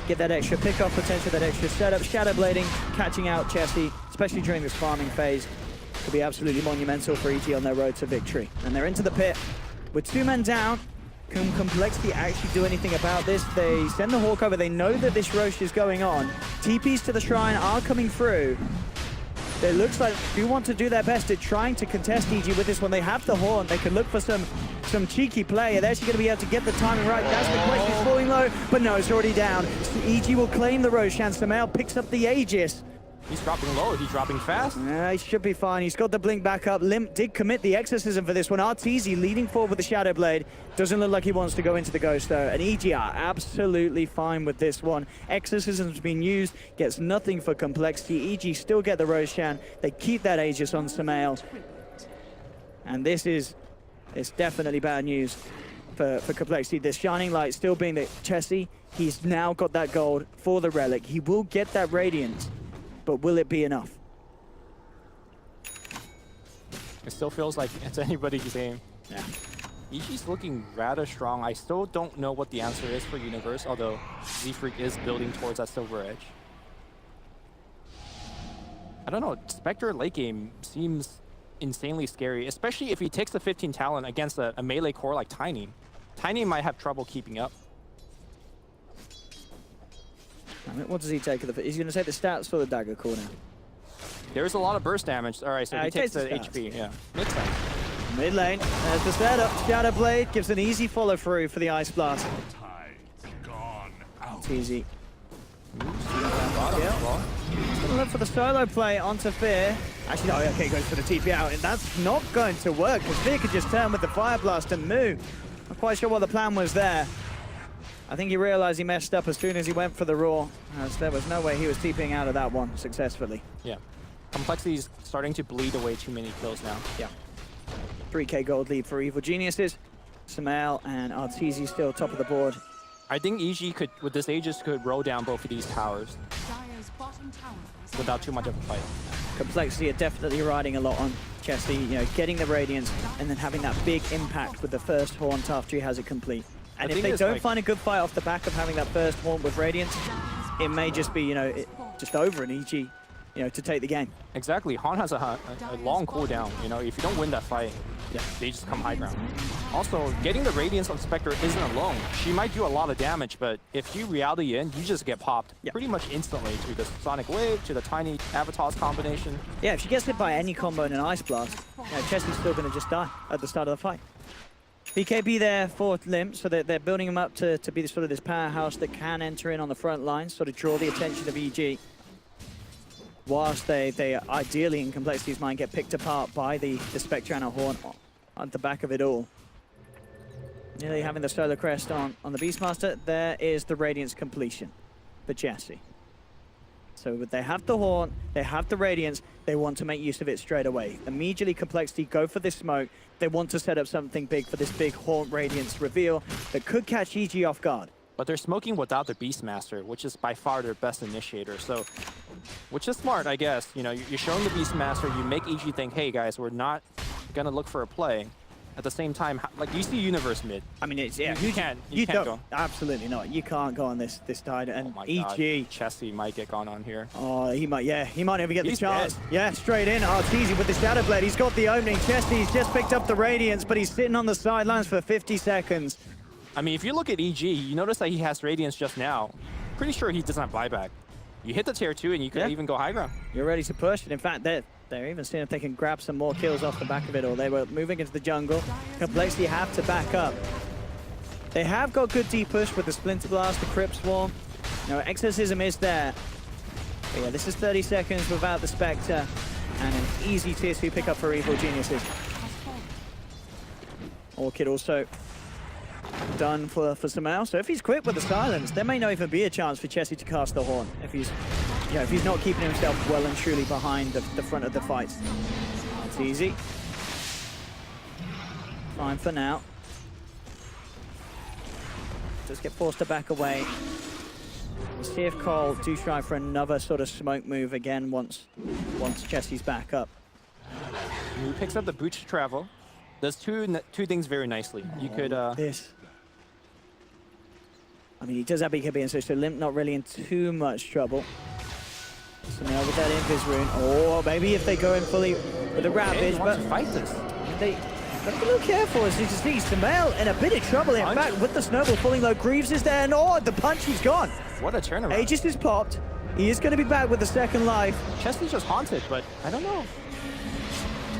Get that extra pick-off potential, that extra setup. Shadow Blading, catching out Chessie, especially during this farming phase, could be absolutely monumental for EG on their road to victory. And they're into the pit with 2 men down. Can Complexity actually do anything about this? They send the Hawk over. They know that this Roche is going on. TPs to the Shrine are coming through. It looks like they want to do their best at trying to contest EG with this one. They have the Horn. They can look for some cheeky play. They're actually going to be able to get the timing right. That's the question. He's falling low, but no, it's already down. So EG will claim the Roshan. Samael picks up the Aegis. He's dropping low. He's dropping fast. Yeah, he should be fine. He's got the blink back up. Limp did commit the exorcism for this one. Arteezy leading forward with the Shadow Blade. Doesn't look like he wants to go into the Ghost though. And EG are absolutely fine with this one. Exorcism's been used. Gets nothing for Complexity. EG still get the Roshan. They keep that Aegis on Samael. And it's definitely bad news for Complexity. The Shining Light still being the Chessie. He's now got that gold for the Relic. He will get that Radiance. But will it be enough? It still feels like it's anybody's game. Yeah. EG's looking rather strong. I still don't know what the answer is for Universe, although Z-Freak is building towards that Silver Edge. I don't know, Spectre late game seems insanely scary, especially if he takes the 15 talent against a melee core like Tiny. Tiny might have trouble keeping up. What does he take? He's going to take the stats for the dagger core now. There's a lot of burst damage. All right, so he takes the stats. HP. Yeah, makes sense. Mid lane, there's the setup. Shadow Blade gives an easy follow through for the Ice Blast. It's easy. Yeah. He's going to look for the solo play onto Fear. Actually, no, okay, goes for the TP out, and that's not going to work because Fear could just turn with the Fire Blast and move. Not quite sure what the plan was there. I think he realized he messed up as soon as he went for the Raw, as there was no way he was TPing out of that one successfully. Yeah. Complexity's starting to bleed away too many kills now. Yeah. 3k gold lead for Evil Geniuses. Samael and Arteezy still top of the board. I think EG could, with this Aegis, could roll down both of these towers without too much of a fight. Complexity are definitely riding a lot on Chessie, you know, getting the Radiance and then having that big impact with the first Haunt after he has it complete. And if they don't find a good fight off the back of having that first Haunt with Radiance, it may just be, you know, just over an EG, you know, to take the game. Exactly. Han has a long cooldown. You know, if you don't win that fight, yeah, they just come high ground. Also, getting the Radiance on Spectre isn't alone. She might do a lot of damage, but if you reality in, you just get popped pretty much instantly to the Sonic Wave, to the Tiny Avatars combination. Yeah, if she gets hit by any combo in an Ice Blast, you know, Chessie's still going to just die at the start of the fight. BKB there for Limp, so they're building him up to be sort of this powerhouse that can enter in on the front line, sort of draw the attention of EG. Whilst they ideally, in Complexity's mind, get picked apart by the Spectre and a Horn at the back of it all. Nearly having the Solar Crest on the Beastmaster. There is the Radiance completion for Chessie. So they have the Horn, they have the Radiance, they want to make use of it straight away. Immediately Complexity go for this smoke. They want to set up something big for this big Haunt Radiance reveal that could catch EG off guard. But they're smoking without the Beastmaster, which is by far their best initiator. So, which is smart, I guess. You know, you're showing the Beastmaster, you make EG think, hey guys, we're not gonna look for a play. At the same time, like you see Universe mid. I mean, it's you can't go. Absolutely not. You can't go on this tide. And Oh my EG, God. Chessie might get gone on here. oh, he might never get the He's chance. dead. Yeah, straight in. Arteezy with the Shadow Blade. He's got the opening. Chessie's just picked up the Radiance, but he's sitting on the sidelines for 50 seconds. I mean, if you look at EG, you notice that he has Radiance just now. Pretty sure he doesn't have buyback. You hit the tier 2 and you could even go high ground. You're ready to push, and in fact, they're even seeing if they can grab some more kills off the back of it all. They were moving into the jungle. Complexity have to back up. They have got good deep push with the Splinter Blast, the Crypt Swarm. You know, Exorcism is there. But yeah, this is 30 seconds without the Spectre, and an easy tier 2 pickup for Evil Geniuses. Orchid also done for Samael. So if he's quick with the silence, there may not even be a chance for Chessie to cast the Horn if he's not keeping himself well and truly behind the front of the fight. It's easy. Fine for now. Just get forced to back away. We'll see if coL do try for another sort of smoke move again once Chessie's back up. He picks up the boots to travel. Does two things very nicely. You could this. I mean, he does have BKB, and so Limp not really in too much trouble. So now with that Invis rune, or maybe if they go in fully with a Ravage, but fight this. They Gotta be a little careful as you can see. Sumail in a bit of trouble. In fact, with the snowball falling low, Greaves is there, and oh, the punch, he's gone. What a turnaround. Aegis is popped. He is going to be back with the second life. Chesley's just haunted, but I don't know.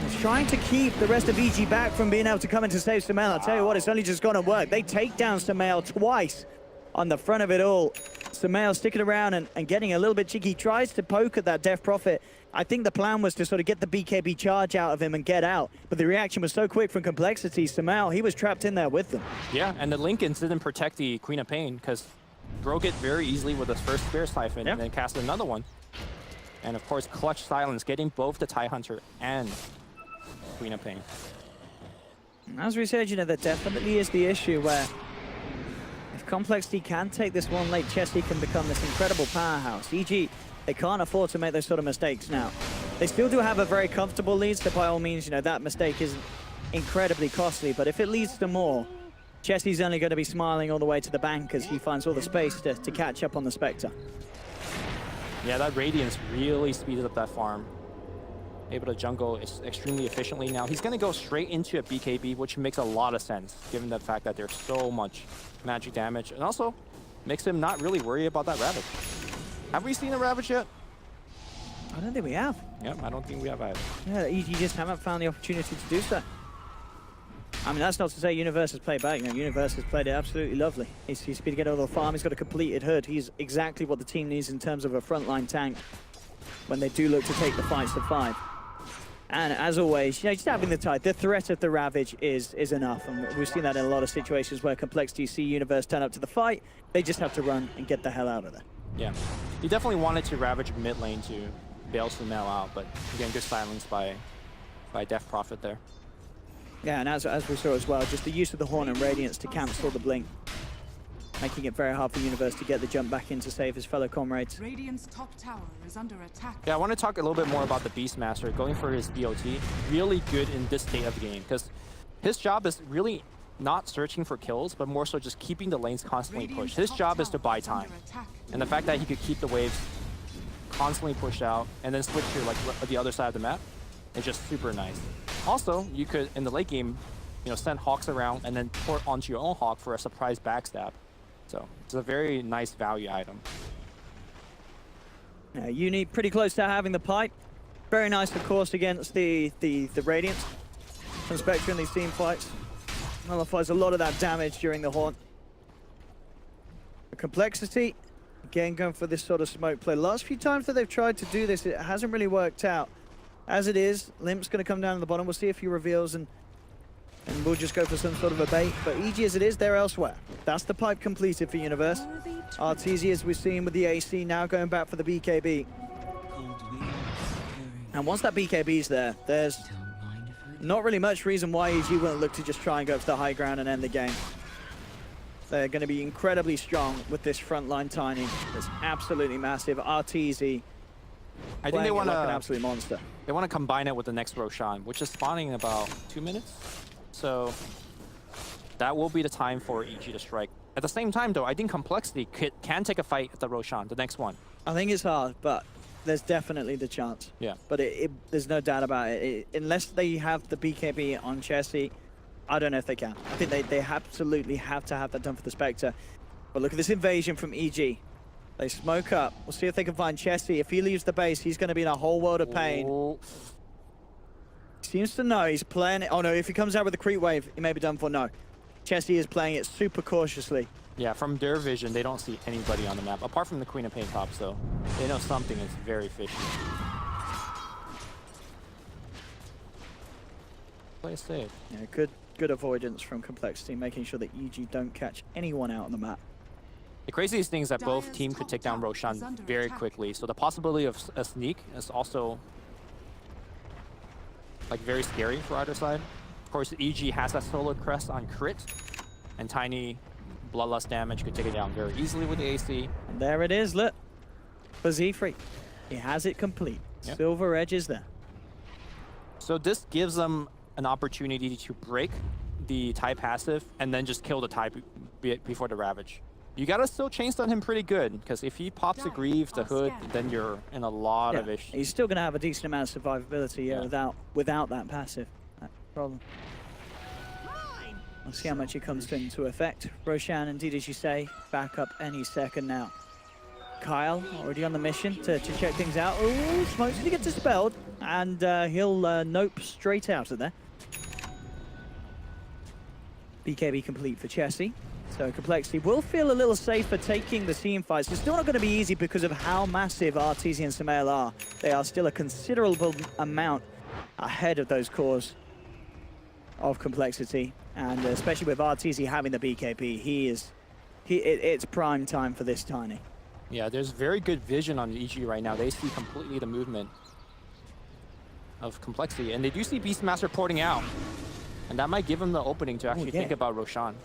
He's trying to keep the rest of EG back from being able to come in to save Sumail. I'll tell you what, it's only just going to work. They take down Sumail twice on the front of it all. Sumail sticking around and getting a little bit cheeky. He tries to poke at that Death Prophet. I think the plan was to sort of get the BKB charge out of him and get out. But the reaction was so quick from Complexity. Sumail, he was trapped in there with them. Yeah, and the Lincolns didn't protect the Queen of Pain because broke it very easily with his first Spear Siphon and then cast another one. And of course, Clutch Silence, getting both the TIE Hunter and Queen of Pain. As we said, you know, that definitely is the issue where if Complexity can take this one late, Chesty can become this incredible powerhouse. EG, they can't afford to make those sort of mistakes now. They still do have a very comfortable lead, so by all means, you know, that mistake isn't incredibly costly, but if it leads to more, Chesty's only going to be smiling all the way to the bank as he finds all the space to catch up on the Spectre. Yeah, that Radiance really speeded up that farm. Able to jungle extremely efficiently now. He's going to go straight into a BKB, which makes a lot of sense, given the fact that there's so much magic damage, and also makes him not really worry about that Ravage. Have we seen a Ravage yet? I don't think we have. Yep, I don't think we have either. Yeah, EG just haven't found the opportunity to do so. I mean, that's not to say Universe has played back. You know, Universe has played it absolutely lovely. He's speed to get out of the farm. He's got a completed hood. He's exactly what the team needs in terms of a frontline tank when they do look to take the fights to 5. And as always, you know, just having the tide, the threat of the Ravage is enough. And we've seen that in a lot of situations where Complexity see Universe turn up to the fight. They just have to run and get the hell out of there. Yeah, he definitely wanted to Ravage mid lane to bail Sumail out, but again, good silence by Death Prophet there. Yeah, and as we saw as well, just the use of the Horn and Radiance to cancel the blink, making it very hard for Universe to get the jump back in to save his fellow comrades. Radiant's top tower is under attack. Yeah, I want to talk a little bit more about the Beastmaster going for his BOT. Really good in this state of the game because his job is really not searching for kills, but more so just keeping the lanes constantly pushed. His job is to buy time. And the fact that he could keep the waves constantly pushed out and then switch to like the other side of the map is just super nice. Also, you could, in the late game, you know, send Hawks around and then port onto your own Hawk for a surprise backstab. So it's a very nice value item. Uni pretty close to having the pipe. Very nice, of course, against the Radiance from Spectre in these team fights. Nullifies a lot of that damage during the Haunt. The Complexity, again, going for this sort of smoke play. Last few times that they've tried to do this, it hasn't really worked out. As it is, Limp's going to come down to the bottom. We'll see if he reveals and we'll just go for some sort of a bait. But EG as it is, they're elsewhere. That's the pipe completed for Universe. Arteezy, as we've seen with the AC, now going back for the BKB. And once that BKB's there, there's not really much reason why EG wouldn't look to just try and go for the high ground and end the game. They're going to be incredibly strong with this frontline Tiny. It's absolutely massive. Arteezy, I think they want like an absolute monster. They want to combine it with the next Roshan, which is spawning in about 2 minutes. So that will be the time for EG to strike. At the same time, though, I think Complexity can take a fight at the Roshan, the next one. I think it's hard, but there's definitely the chance. Yeah. But there's no doubt about it. Unless they have the BKB on Chessie, I don't know if they can. I think they absolutely have to have that done for the Spectre. But look at this invasion from EG. They smoke up. We'll see if they can find Chessie. If he leaves the base, he's going to be in a whole world of pain. Oh. Seems to know he's playing it. Oh no, if he comes out with a creep wave, he may be done for. No. Chessie is playing it super cautiously. Yeah, from their vision, they don't see anybody on the map, apart from the Queen of Pain top, so they know something is very fishy. Play it safe. Yeah, good avoidance from Complexity, making sure that EG don't catch anyone out on the map. The craziest thing is that both teams could take down Roshan very quickly, so the possibility of a sneak is also like very scary for either side. Of course, EG has that solo crest on crit, and Tiny bloodlust damage could take it down very easily with the AC. And there it is, look. For Z3. He has it complete. Yep. Silver Edge is there. So this gives them an opportunity to break the TIE passive and then just kill the TIE before the Ravage. You gotta still chain stun him pretty good, because if he pops a Greaves, the Hood, then you're in a lot of issues. He's still gonna have a decent amount of survivability without that passive. That problem. We'll see how much it comes into effect. Roshan, indeed, as you say, back up any second now. coL already on the mission to check things out. Oh, Smoke's gonna get dispelled, and he'll nope straight out of there. BKB complete for Chessie. So Complexity will feel a little safer taking the team fights. It's still not going to be easy because of how massive Arteezy and Sumail are. They are still a considerable amount ahead of those cores of Complexity. And especially with Arteezy having the BKB, it's prime time for this Tiny. Yeah, there's very good vision on EG right now. They see completely the movement of Complexity. And they do see Beastmaster porting out. And that might give them the opening to actually think about Roshan.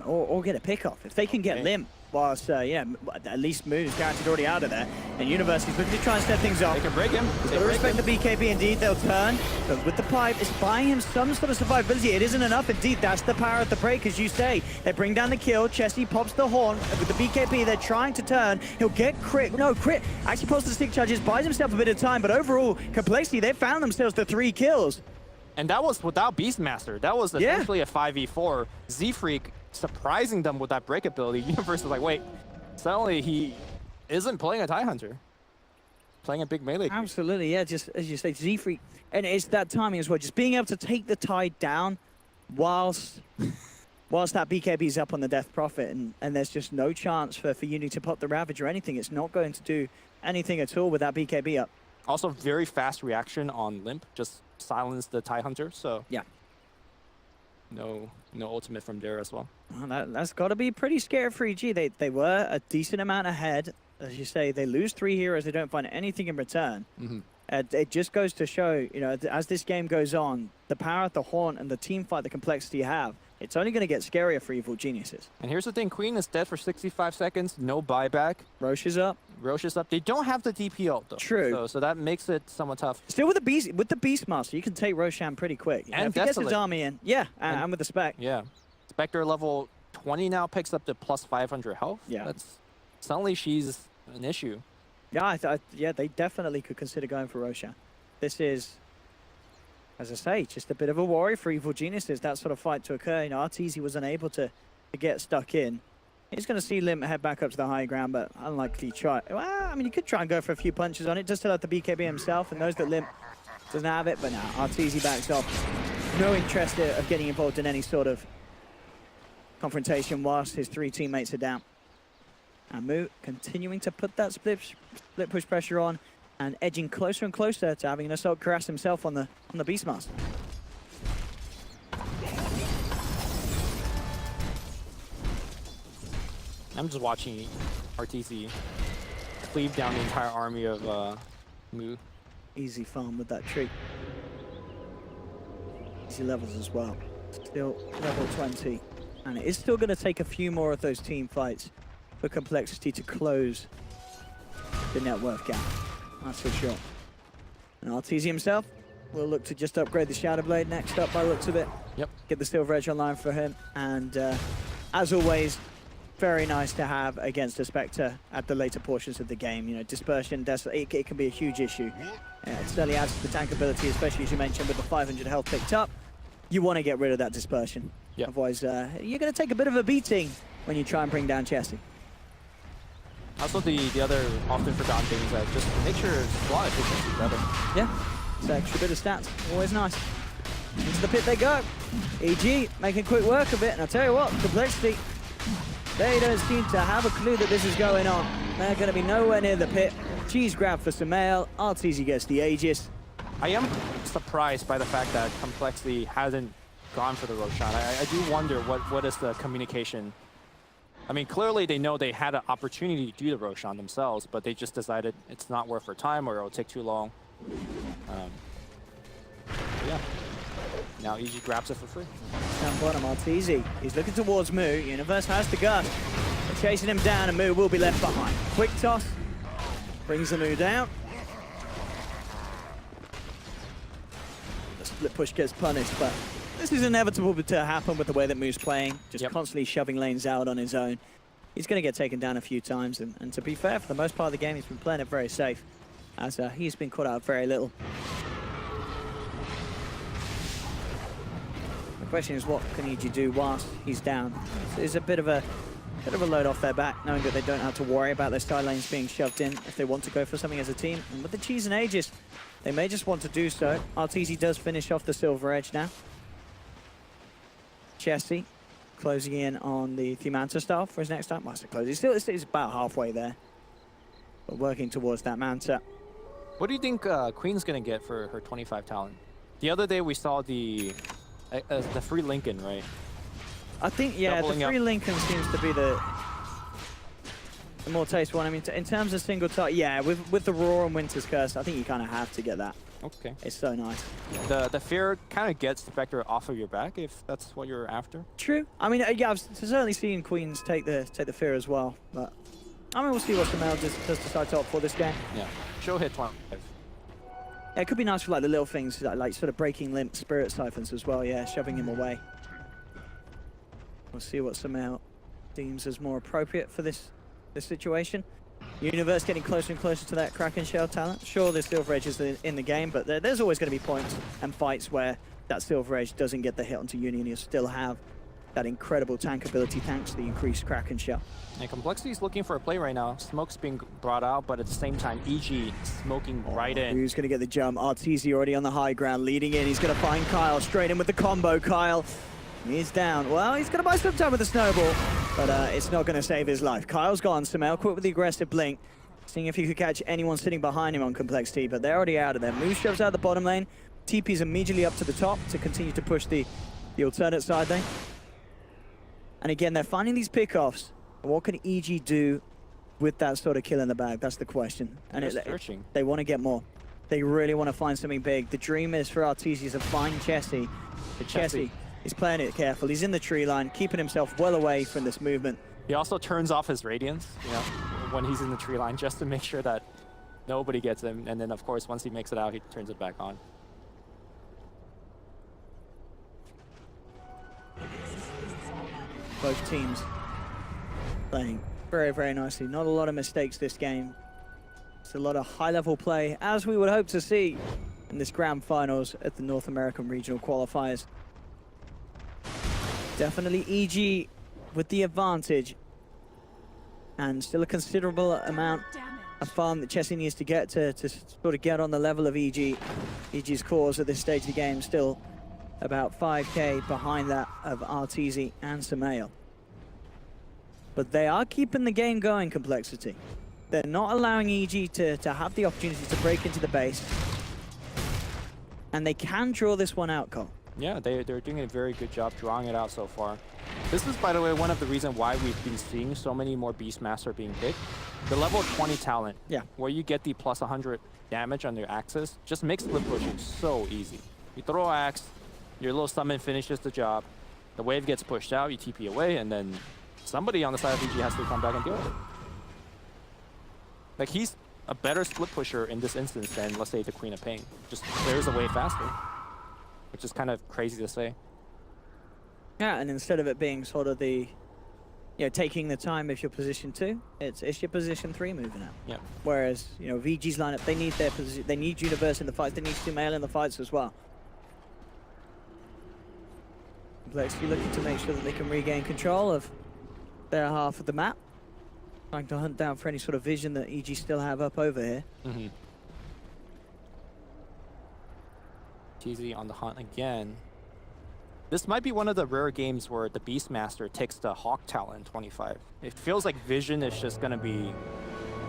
Or get a pick-off. If they can get Limp, whilst, at least Moon's guaranteed already out of there. And University's looking to try and set things off. They can break him. He's got to respect the BKB, indeed. They'll turn. But with the pipe, it's buying him some sort of survivability. It isn't enough, indeed. That's the power of the break, as you say. They bring down the kill. Chessie pops the horn. With the BKB, they're trying to turn. He'll get crit. No, crit. Actually pops the stick charges, buys himself a bit of time. But overall, Complexity, they found themselves the 3 kills. And that was without Beastmaster. That was essentially a 5v4. Z-Freak surprising them with that break ability. Universe is like, wait, suddenly he isn't playing a TIE Hunter. Playing a big melee. Absolutely, yeah, just as you say, Z-Freak. And it's that timing as well, just being able to take the tide down whilst that BKB is up on the Death Prophet, and there's just no chance for Uni to pop the Ravage or anything. It's not going to do anything at all with that BKB up. Also, very fast reaction on Limp, just silence the TIE Hunter, so yeah. No ultimate from there as well. Well, that's got to be pretty scary for EG. They were a decent amount ahead. As you say, they lose 3 heroes, they don't find anything in return. It just goes to show, as this game goes on, the power of the Haunt and the team fight, the Complexity you have, it's only going to get scarier for Evil Geniuses. And here's the thing, Queen is dead for 65 seconds, no buyback. Roche is up. Roche is up. They don't have the DP ult, though. True. So that makes it somewhat tough. Still with the Beastmaster, you can take Roshan pretty quick. And if he gets his army in. Yeah, and with the Spec. Yeah. Spectre level 20 now picks up the plus 500 health. Yeah. Suddenly she's an issue. Yeah, yeah, they definitely could consider going for Roshan. This is, as I say, just a bit of a worry for Evil Geniuses, that sort of fight to occur. Arteezy was unable to get stuck in. He's going to see Limp head back up to the high ground, but unlikely to try. Well, I mean, he could try and go for a few punches on it, just to let the BKB himself, and knows that Limp doesn't have it, but now Arteezy backs off. No interest of getting involved in any sort of confrontation whilst his 3 teammates are down. And Mu continuing to put that split push pressure on and edging closer and closer to having an Assault Cuirass himself on the Beastmaster. I'm just watching Arteezy cleave down the entire army of Mu. Easy farm with that tree. Easy levels as well. Still level 20. And it is still going to take a few more of those team fights for Complexity to close the net worth gap. That's for sure. And Arteezy himself will look to just upgrade the Shadow Blade next up by the looks of it. Yep. Get the Silver Edge online for him. And as always, very nice to have against a Spectre at the later portions of the game. Dispersion, it can be a huge issue. It certainly adds to the tank ability, especially as you mentioned with the 500 health picked up. You want to get rid of that dispersion. Yep. Otherwise, you're going to take a bit of a beating when you try and bring down Chessie. Also, the other often forgotten thing is that just make sure slot efficiency is better. Yeah, it's an extra bit of stats. Always nice. Into the pit they go. EG making quick work of it, and I'll tell you what, Complexity, they don't seem to have a clue that this is going on. They're going to be nowhere near the pit. Cheese grab for Sumail. Arteezy gets the Aegis. I am surprised by the fact that Complexity hasn't gone for the Roshan. I do wonder what is the communication. I mean, clearly they know they had an opportunity to do the Roshan themselves, but they just decided it's not worth their time or it'll take too long. Yeah. Now EG grabs it for free. Down bottom, Arteezy. He's looking towards Mu. Universe has the gun. They're chasing him down, and Mu will be left behind. Quick toss. Brings the Mu down. The split push gets punished, but this is inevitable to happen with the way that Mu's playing. Just constantly shoving lanes out on his own. He's going to get taken down a few times, and to be fair, for the most part of the game, he's been playing it very safe, as he's been caught out very little. The question is, what can EG do whilst he's down? It's a bit of a load off their back, knowing that they don't have to worry about their side lanes being shoved in if they want to go for something as a team. And with the cheese and Aegis, they may just want to do so. Arteezy does finish off the Silver Edge now. Chessie closing in on the Manta style for his next time. Well, it's close. He's about halfway there, but working towards that Manta. What do you think Queen's gonna get for her 25 talent? The other day we saw the free Lincoln, right? I think, yeah, Doubling the free up. Lincoln seems to be the more tasteful one. I mean, in terms of single target, yeah, with the Roar and Winter's Curse, I think you kind of have to get that. Okay. It's so nice. The fear kind of gets the Vector off of your back if that's what you're after. True. I mean, yeah, I've certainly seen Queens take the fear as well, but I mean, we'll see what Samel does decide to opt for this game. Yeah. She'll hit 25. Yeah, it could be nice for like the little things, like sort of breaking limp Spirit Siphons as well. Yeah, shoving him away. We'll see what Samel deems as more appropriate for this situation. Universe getting closer and closer to that Kraken Shell talent. Sure, the Silver Edge is in the game, but there's always going to be points and fights where that Silver Edge doesn't get the hit onto Uni, and you'll still have that incredible tank ability thanks to the increased Kraken Shell. And Complexity is looking for a play right now. Smoke's being brought out, but at the same time, EG smoking right in. Who's going to get the jump? Arteezy already on the high ground, leading in. He's going to find Kyle straight in with the combo. Kyle, he's down. Well, he's going to buy some time with the snowball, but it's not going to save his life. Kyle's gone. Samel quit with the aggressive blink, seeing if he could catch anyone sitting behind him on Complexity, but they're already out of there. Moose shoves out the bottom lane. TP's immediately up to the top to continue to push the alternate side lane. And again, they're finding these pickoffs. What can EG do with that sort of kill in the bag? That's the question. And they want to get more. They really want to find something big. The dream is for Arteezy to find Chessie. But Chessie is playing it careful. He's in the tree line, keeping himself well away from this movement. He also turns off his Radiance, you know, when he's in the tree line, just to make sure that nobody gets him. And then, of course, once he makes it out, he turns it back on. Both teams playing very, very nicely. Not a lot of mistakes this game. It's a lot of high-level play, as we would hope to see in this grand finals at the North American Regional Qualifiers. Definitely EG with the advantage, and still a considerable amount of farm that Chessie needs to get to sort of get on the level of EG. EG's cores at this stage of the game still about 5k behind that of Arteezy and Samel. But they are keeping the game going, Complexity. They're not allowing EG to have the opportunity to break into the base. And they can draw this one out, Cole. Yeah, they're doing a very good job drawing it out so far. This is, by the way, one of the reasons why we've been seeing so many more Beastmaster being picked. The level 20 talent, where you get the plus 100 damage on your axis, just makes split pushing so easy. You throw axe, your little summon finishes the job, the wave gets pushed out, you TP away, and then somebody on the side of EG has to come back and deal with it. Like, he's a better split pusher in this instance than, let's say, the Queen of Pain. Just clears away faster, which is kind of crazy to say. Yeah, and instead of it being sort of the, you know, taking the time if you're position 2, it's your position 3 moving out. Yeah. Whereas, you know, VG's lineup, they need their position, they need Universe in the fights, they need Sumail in the fights as well. Complexity looking to make sure that they can regain control of their half of the map. Trying to hunt down for any sort of vision that EG still have up over here. TZ on the hunt again. This might be one of the rare games where the Beastmaster takes the Hawk talent in 25. It feels like vision is just going to be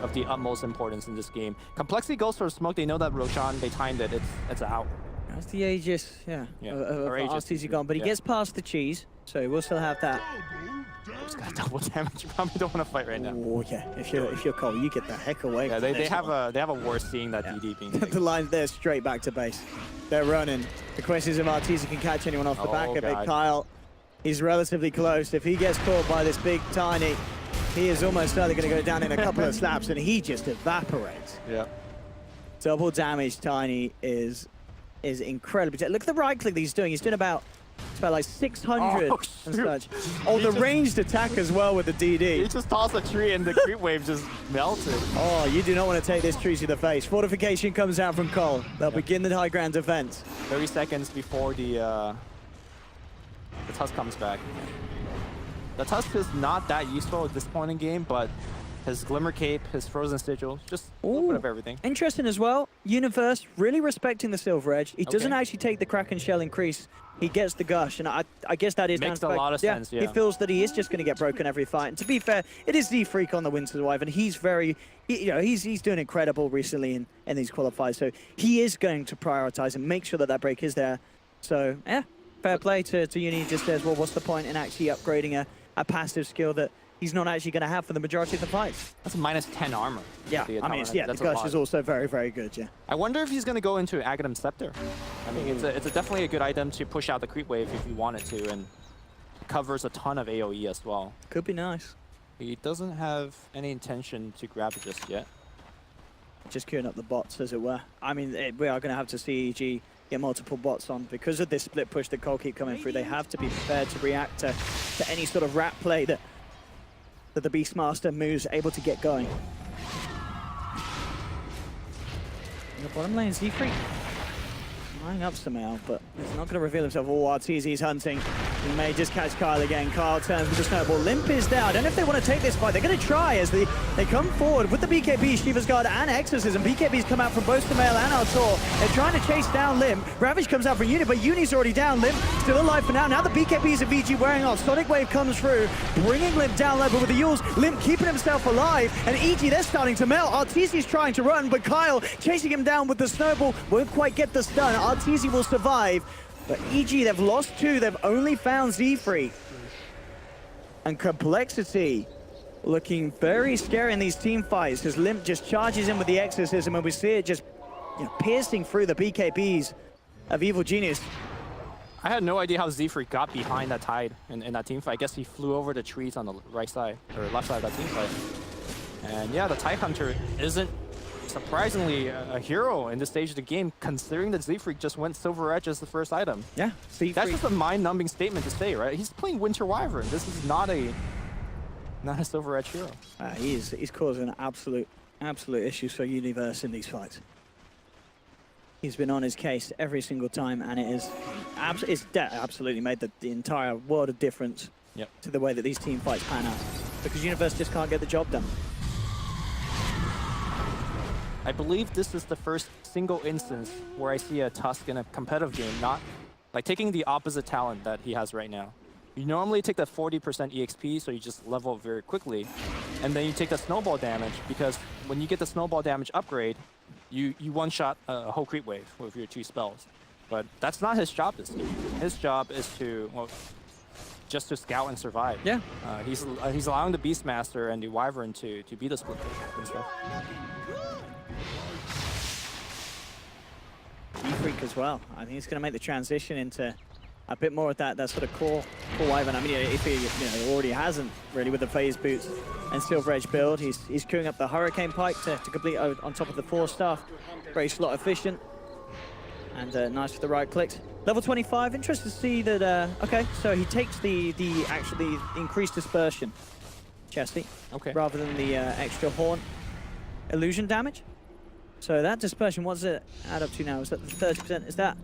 of the utmost importance in this game. Complexity goes for smoke. They know that Roshan, they timed it. It's out. That's the Aegis, of Arteezy gone, but he gets past the cheese, so we'll still have that. It's got double damage. You probably don't want to fight right now. Oh yeah, if you're Cole, you get the heck away. Yeah, they have a worse seeing that DD being the line's there straight back to base. They're running. The question is if Arteezy can catch anyone off the back of it. Kyle, he's relatively close. If he gets caught by this big Tiny, he is almost certainly going to go down in a couple of slaps, and he just evaporates. Yeah. Double damage Tiny is incredible. Look at the right click that he's doing. He's doing about like 600 and such. Oh, the ranged attack as well with the DD. He just tossed a tree and the creep wave just melted. Oh, you do not want to take this tree to the face. Fortification comes out from coL. They'll begin the high ground defense. 30 seconds before the Tusk comes back. The Tusk is not that useful at this point in game, but his Glimmer Cape, his Frozen Sigil, just a little bit of everything. Interesting as well. Universe really respecting the Silver Edge. He doesn't actually take the Kraken Shell increase. He gets the Gush, and I guess that is Makes a lot of sense, yeah. He feels that he is just going to get broken every fight. And to be fair, it is Z-Freak on the Winter Wife, and he's he's doing incredible recently in these qualifiers. So he is going to prioritize and make sure that that break is there. So yeah, fair play to Uni. Just says, well, what's the point in actually upgrading a passive skill that he's not actually going to have for the majority of the fights? That's a minus 10 armor. Yeah, I mean, the Gush is also very, very good, yeah. I wonder if he's going to go into Aghanim Scepter. I mean, it's definitely a good item to push out the creep wave if you want it to, and covers a ton of AoE as well. Could be nice. He doesn't have any intention to grab it just yet. Just queuing up the bots, as it were. I mean, we are going to have to see EG get multiple bots on because of this split push that coL keep coming through. They have to be prepared to react to any sort of rat play that the Beastmaster moves able to get going. In the bottom lane, Z-Freak lining up somehow, but he's not going to reveal himself. Oh, RTZ's hunting. He may just catch coL again. coL turns with the snowball. Limp is down. I don't know if they want to take this fight. They're going to try as they come forward with the BKB, Shiva's Guard, and Exorcism. BKB's come out from both Sumail and Artur. They're trying to chase down Limp. Ravage comes out from Uni, but Uni's already down. Limp still alive for now. Now the BKBs of VG wearing off. Sonic Wave comes through, bringing Limp down low, but with the Yules, Limp keeping himself alive. And EG, they're starting to melt. RTZ's trying to run, but Kyle chasing him down with the snowball. Won't quite get the stun. RTZ will survive. But EG, they've lost 2. They've only found Z-Freak. And Complexity looking very scary in these team fights as Limp just charges in with the Exorcism, and we see it just piercing through the BKBs of Evil Genius. I had no idea how Z-Freak got behind that Tide in that team fight. I guess he flew over the trees on the right side, or left side of that team fight. And yeah, the Tide Hunter isn't surprisingly a hero in this stage of the game, considering that Z-Freak just went Silver Edge as the first item. Yeah, that's just a mind-numbing statement to say, right? He's playing Winter Wyvern. This is not a Silver Edge hero. He's causing absolute issues for Universe in these fights. He's been on his case every single time, and it's absolutely made the entire world of difference to the way that these team fights pan out, because Universe just can't get the job done. I believe this is the first single instance where I see a Tusk in a competitive game not like taking the opposite talent that he has right now. You normally take that 40% EXP, so you just level up very quickly, and then you take the snowball damage, because when you get the snowball damage upgrade, you one-shot a whole creep wave with your 2 spells. But that's not his job this game. His job is to, well, just to scout and survive. Yeah. He's allowing the Beastmaster and the Wyvern to be the split and stuff. Z-Freak as well. I think he's going to make the transition into a bit more of that sort of core Wyvern. I mean, if he already hasn't really with the phase boots and Silver Edge build, he's queuing up the Hurricane Pike to complete on top of the 4-staff. Very slot efficient and nice with the right clicks. Level 25. Interested to see that. Okay, so he takes the actually increased dispersion, Chesty, rather than the extra horn illusion damage. So that dispersion, what's it add up to now? Is that the 30%? Is that?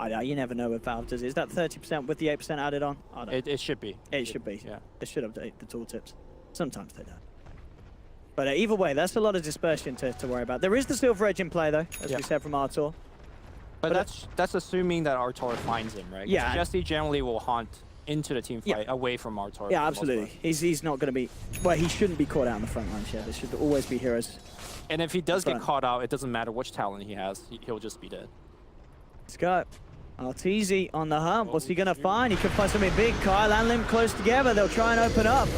You never know with Valve does it. Is that 30% with the 8% added on? I don't know. It should be. It should be. Yeah. They should update the tooltips. Sometimes they don't. But either way, that's a lot of dispersion to worry about. There is the Silver Edge in play though, as we said from Artur. But that's assuming that Artur finds him, right? Yeah. Jesse generally will haunt into the team fight away from Artur. Yeah, absolutely. He's not going to be. Well, he shouldn't be caught out in the front line. Yeah, there should always be heroes. And if he does get caught out, it doesn't matter which talent he has. He'll just be dead. Let's go. RTZ on the hump. What's he going to find? He could find something big. Kyle and Limp close together. They'll try and open up.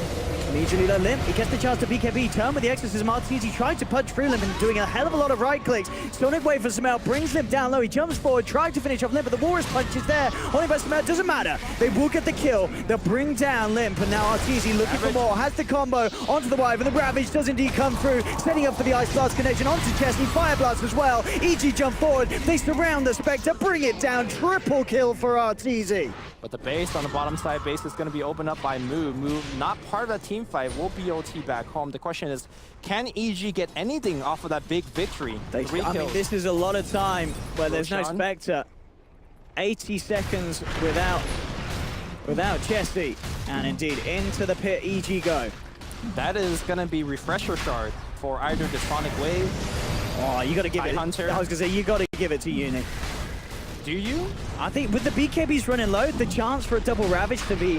Immediately though, Limp, he gets the chance to BKB. Turn with the Exorcism. RTZ trying to punch through Limp and doing a hell of a lot of right clicks. Sonic Wave for Sumail brings Limp down low. He jumps forward, trying to finish off Limp, but the Walrus punch is there. Only by Sumail, doesn't matter. They will get the kill. They'll bring down Limp, and now RTZ looking for more. Has the combo onto the Wyvern. The Ravage does indeed come through, setting up for the Ice Blast connection onto Chesney. Fire Blast as well. EG jump forward. They surround the Spectre, bring it down. Triple kill for RTZ. But the base on the bottom side base is going to be opened up by Moo. Moo, not part of that team fight, will BOT back home. The question is, can EG get anything off of that big victory? I mean, this is a lot of time where there's no Spectre. 80 seconds without without Chesty. And indeed, into the pit, EG go. That is going to be Refresher Shard for either the Sonic Wave. Oh, you got to give it. Hunter. I was going to say, you got to give it to Uni. Do you? I think with the BKBs running low, the chance for a double Ravage to be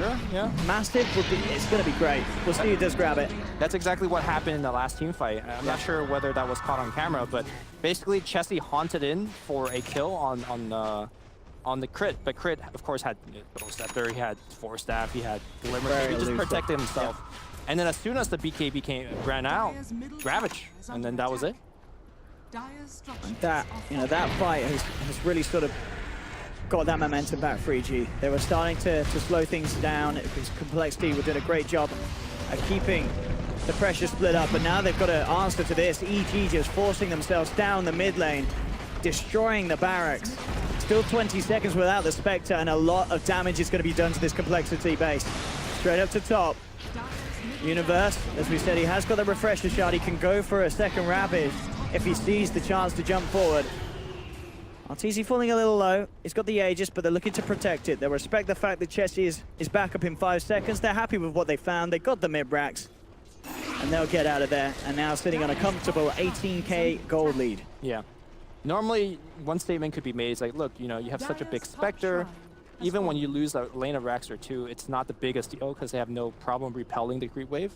massive would be, it's going to be great. We'll see who does grab it. That's exactly what happened in the last team fight. I'm not sure whether that was caught on camera, but basically Chesty haunted in for a kill on the crit. But crit, of course, had Double Scepter, he had Force Staff, he had Glimmer. He just protected himself. And then as soon as the BKB ran out, Ravage, and then that was it. That, that fight has really sort of got that momentum back for EG. They were starting to slow things down because Complexity were doing a great job at keeping the pressure split up, but now they've got to answer to this. EG just forcing themselves down the mid lane, destroying the barracks. Still 20 seconds without the Spectre, and a lot of damage is going to be done to this Complexity base. Straight up to top. Universe, as we said, he has got the Refresher Shard. He can go for a second Ravage if he sees the chance to jump forward. RTZ falling a little low. He's got the Aegis, but they're looking to protect it. They respect the fact that Chesty is back up in 5 seconds. They're happy with what they found. They got the mid-racks, and they'll get out of there. And now sitting on a comfortable 18k gold lead. Yeah. Normally, one statement could be made is like, look, you have such a big Spectre. Even when you lose a lane of racks or 2, it's not the biggest deal because they have no problem repelling the creep wave.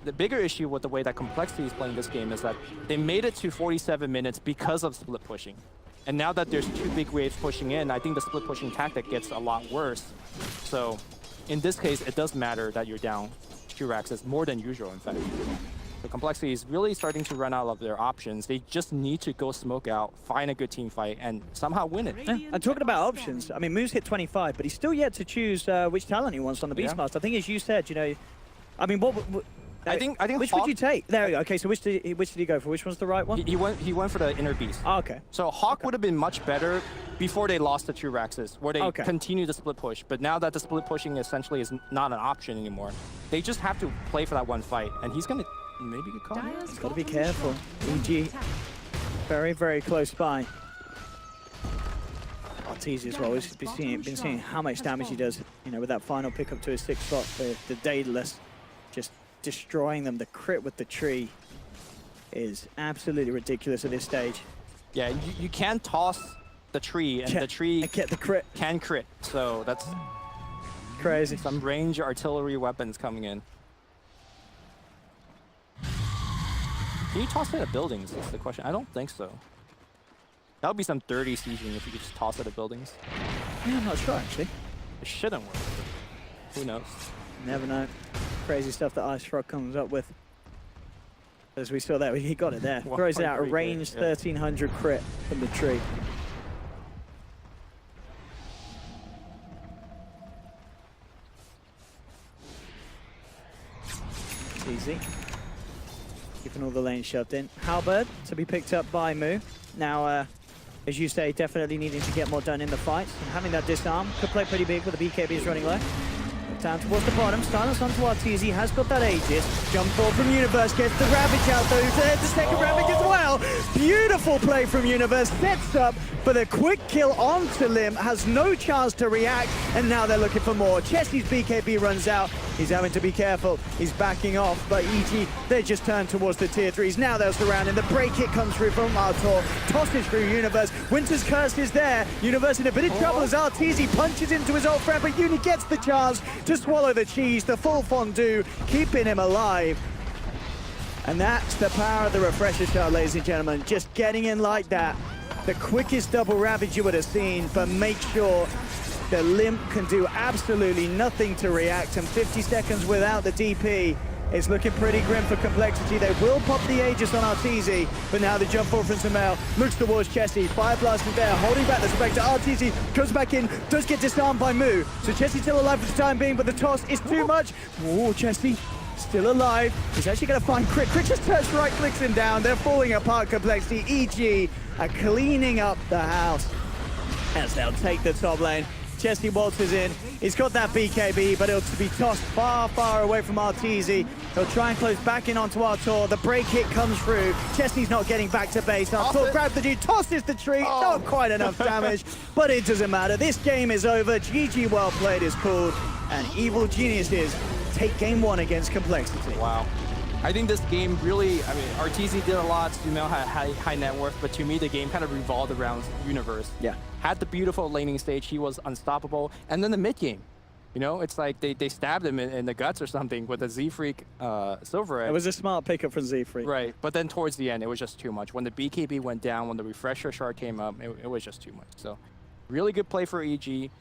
The bigger issue with the way that Complexity is playing this game is that they made it to 47 minutes because of split pushing. And now that there's 2 big waves pushing in, I think the split pushing tactic gets a lot worse. So in this case, it does matter that you're down 2 racks. It's more than usual, in fact. The Complexity is really starting to run out of their options. They just need to go smoke out, find a good team fight, and somehow win it. Yeah. And talking about options, I mean, Moose hit 25, but he's still yet to choose which talent he wants on the Beastmaster. I think, as you said, I mean, what I think which Hawk, would you take? There we go. Okay, so which did he go for? Which one's the right one? He went for the Inner Beast. Oh, okay. So Hawk would have been much better before they lost the 2 Raxes, where they continue the split push. But now that the split pushing essentially is not an option anymore, they just have to play for that one fight, and he's gonna maybe get caught. He's got to be careful. EG, very, very close by. RTZ as well. We've been seeing how much damage he does, with that final pickup to his 6th spot. The Daedalus just destroying them. The crit with the tree is absolutely ridiculous at this stage. Yeah, you can toss the tree, and the tree get the crit. Can crit. So that's crazy. Some range artillery weapons coming in. Can you toss it at buildings? That's the question. I don't think so. That would be some dirty sieging if you could just toss it at buildings. Yeah, I'm not sure actually. It shouldn't work. Who knows? Never know. Crazy stuff that Ice Frog comes up with. As we saw there, he got it there. Throws it out a range 1300 crit from the tree. It's easy. Keeping all the lanes shoved in. Halberd to be picked up by Moo. Now, as you say, definitely needing to get more done in the fights. And having that disarm could play pretty big with the BKBs running low. Down towards the bottom, silence onto RTZ, has got that Aegis. Jump ball from Universe, gets the Ravage out though, there's the second Ravage as well. Beautiful play from Universe, sets up for the quick kill onto Lim, has no chance to react, and now they're looking for more. Chesty's BKB runs out, he's having to be careful, he's backing off, but EG, they just turn towards the tier 3s. Now they're surrounding, the break hit comes through from Artor, tosses through Universe, Winter's Curse is there, Universe in a bit of trouble as RTZ punches into his old friend, but Uni gets the chance to swallow the cheese, the full fondue, keeping him alive. And that's the power of the Refresher Shard, ladies and gentlemen. Just getting in like that. The quickest double Ravage you would have seen, but make sure the Limp can do absolutely nothing to react, and 50 seconds without the DP is looking pretty grim for Complexity. They will pop the Aegis on RTZ, but now the jump forward from Samel looks towards Chesty. Fire Blast is there, holding back the Spectre. RTZ goes back in, does get disarmed by Moo. So Chesty's still alive for the time being, but the toss is too much. Oh, Chesty still alive. He's actually going to find Crit. Crit just turns right, clicks him down. They're falling apart, Complexity. EG are cleaning up the house as they'll take the top lane. Chesty waltzes in. He's got that BKB, but it'll be tossed far, far away from RTZ. He'll try and close back in onto Artur. The break hit comes through. Chesty's not getting back to base. Artur grabs the dude, tosses the tree. Not quite enough damage, but it doesn't matter. This game is over. GG well played is called. And Evil Geniuses take game 1 against Complexity. Wow. I think this game really, I mean, RTZ did a lot, Sumail had high net worth, but to me the game kind of revolved around Universe. Yeah. Had the beautiful laning stage, he was unstoppable, and then the mid game. You know, it's like they stabbed him in the guts or something with a Z-Freak Silver Egg. It was a smart pickup from Z-Freak. Right, but then towards the end, it was just too much. When the BKB went down, when the Refresher Shard came up, it was just too much. So, really good play for EG.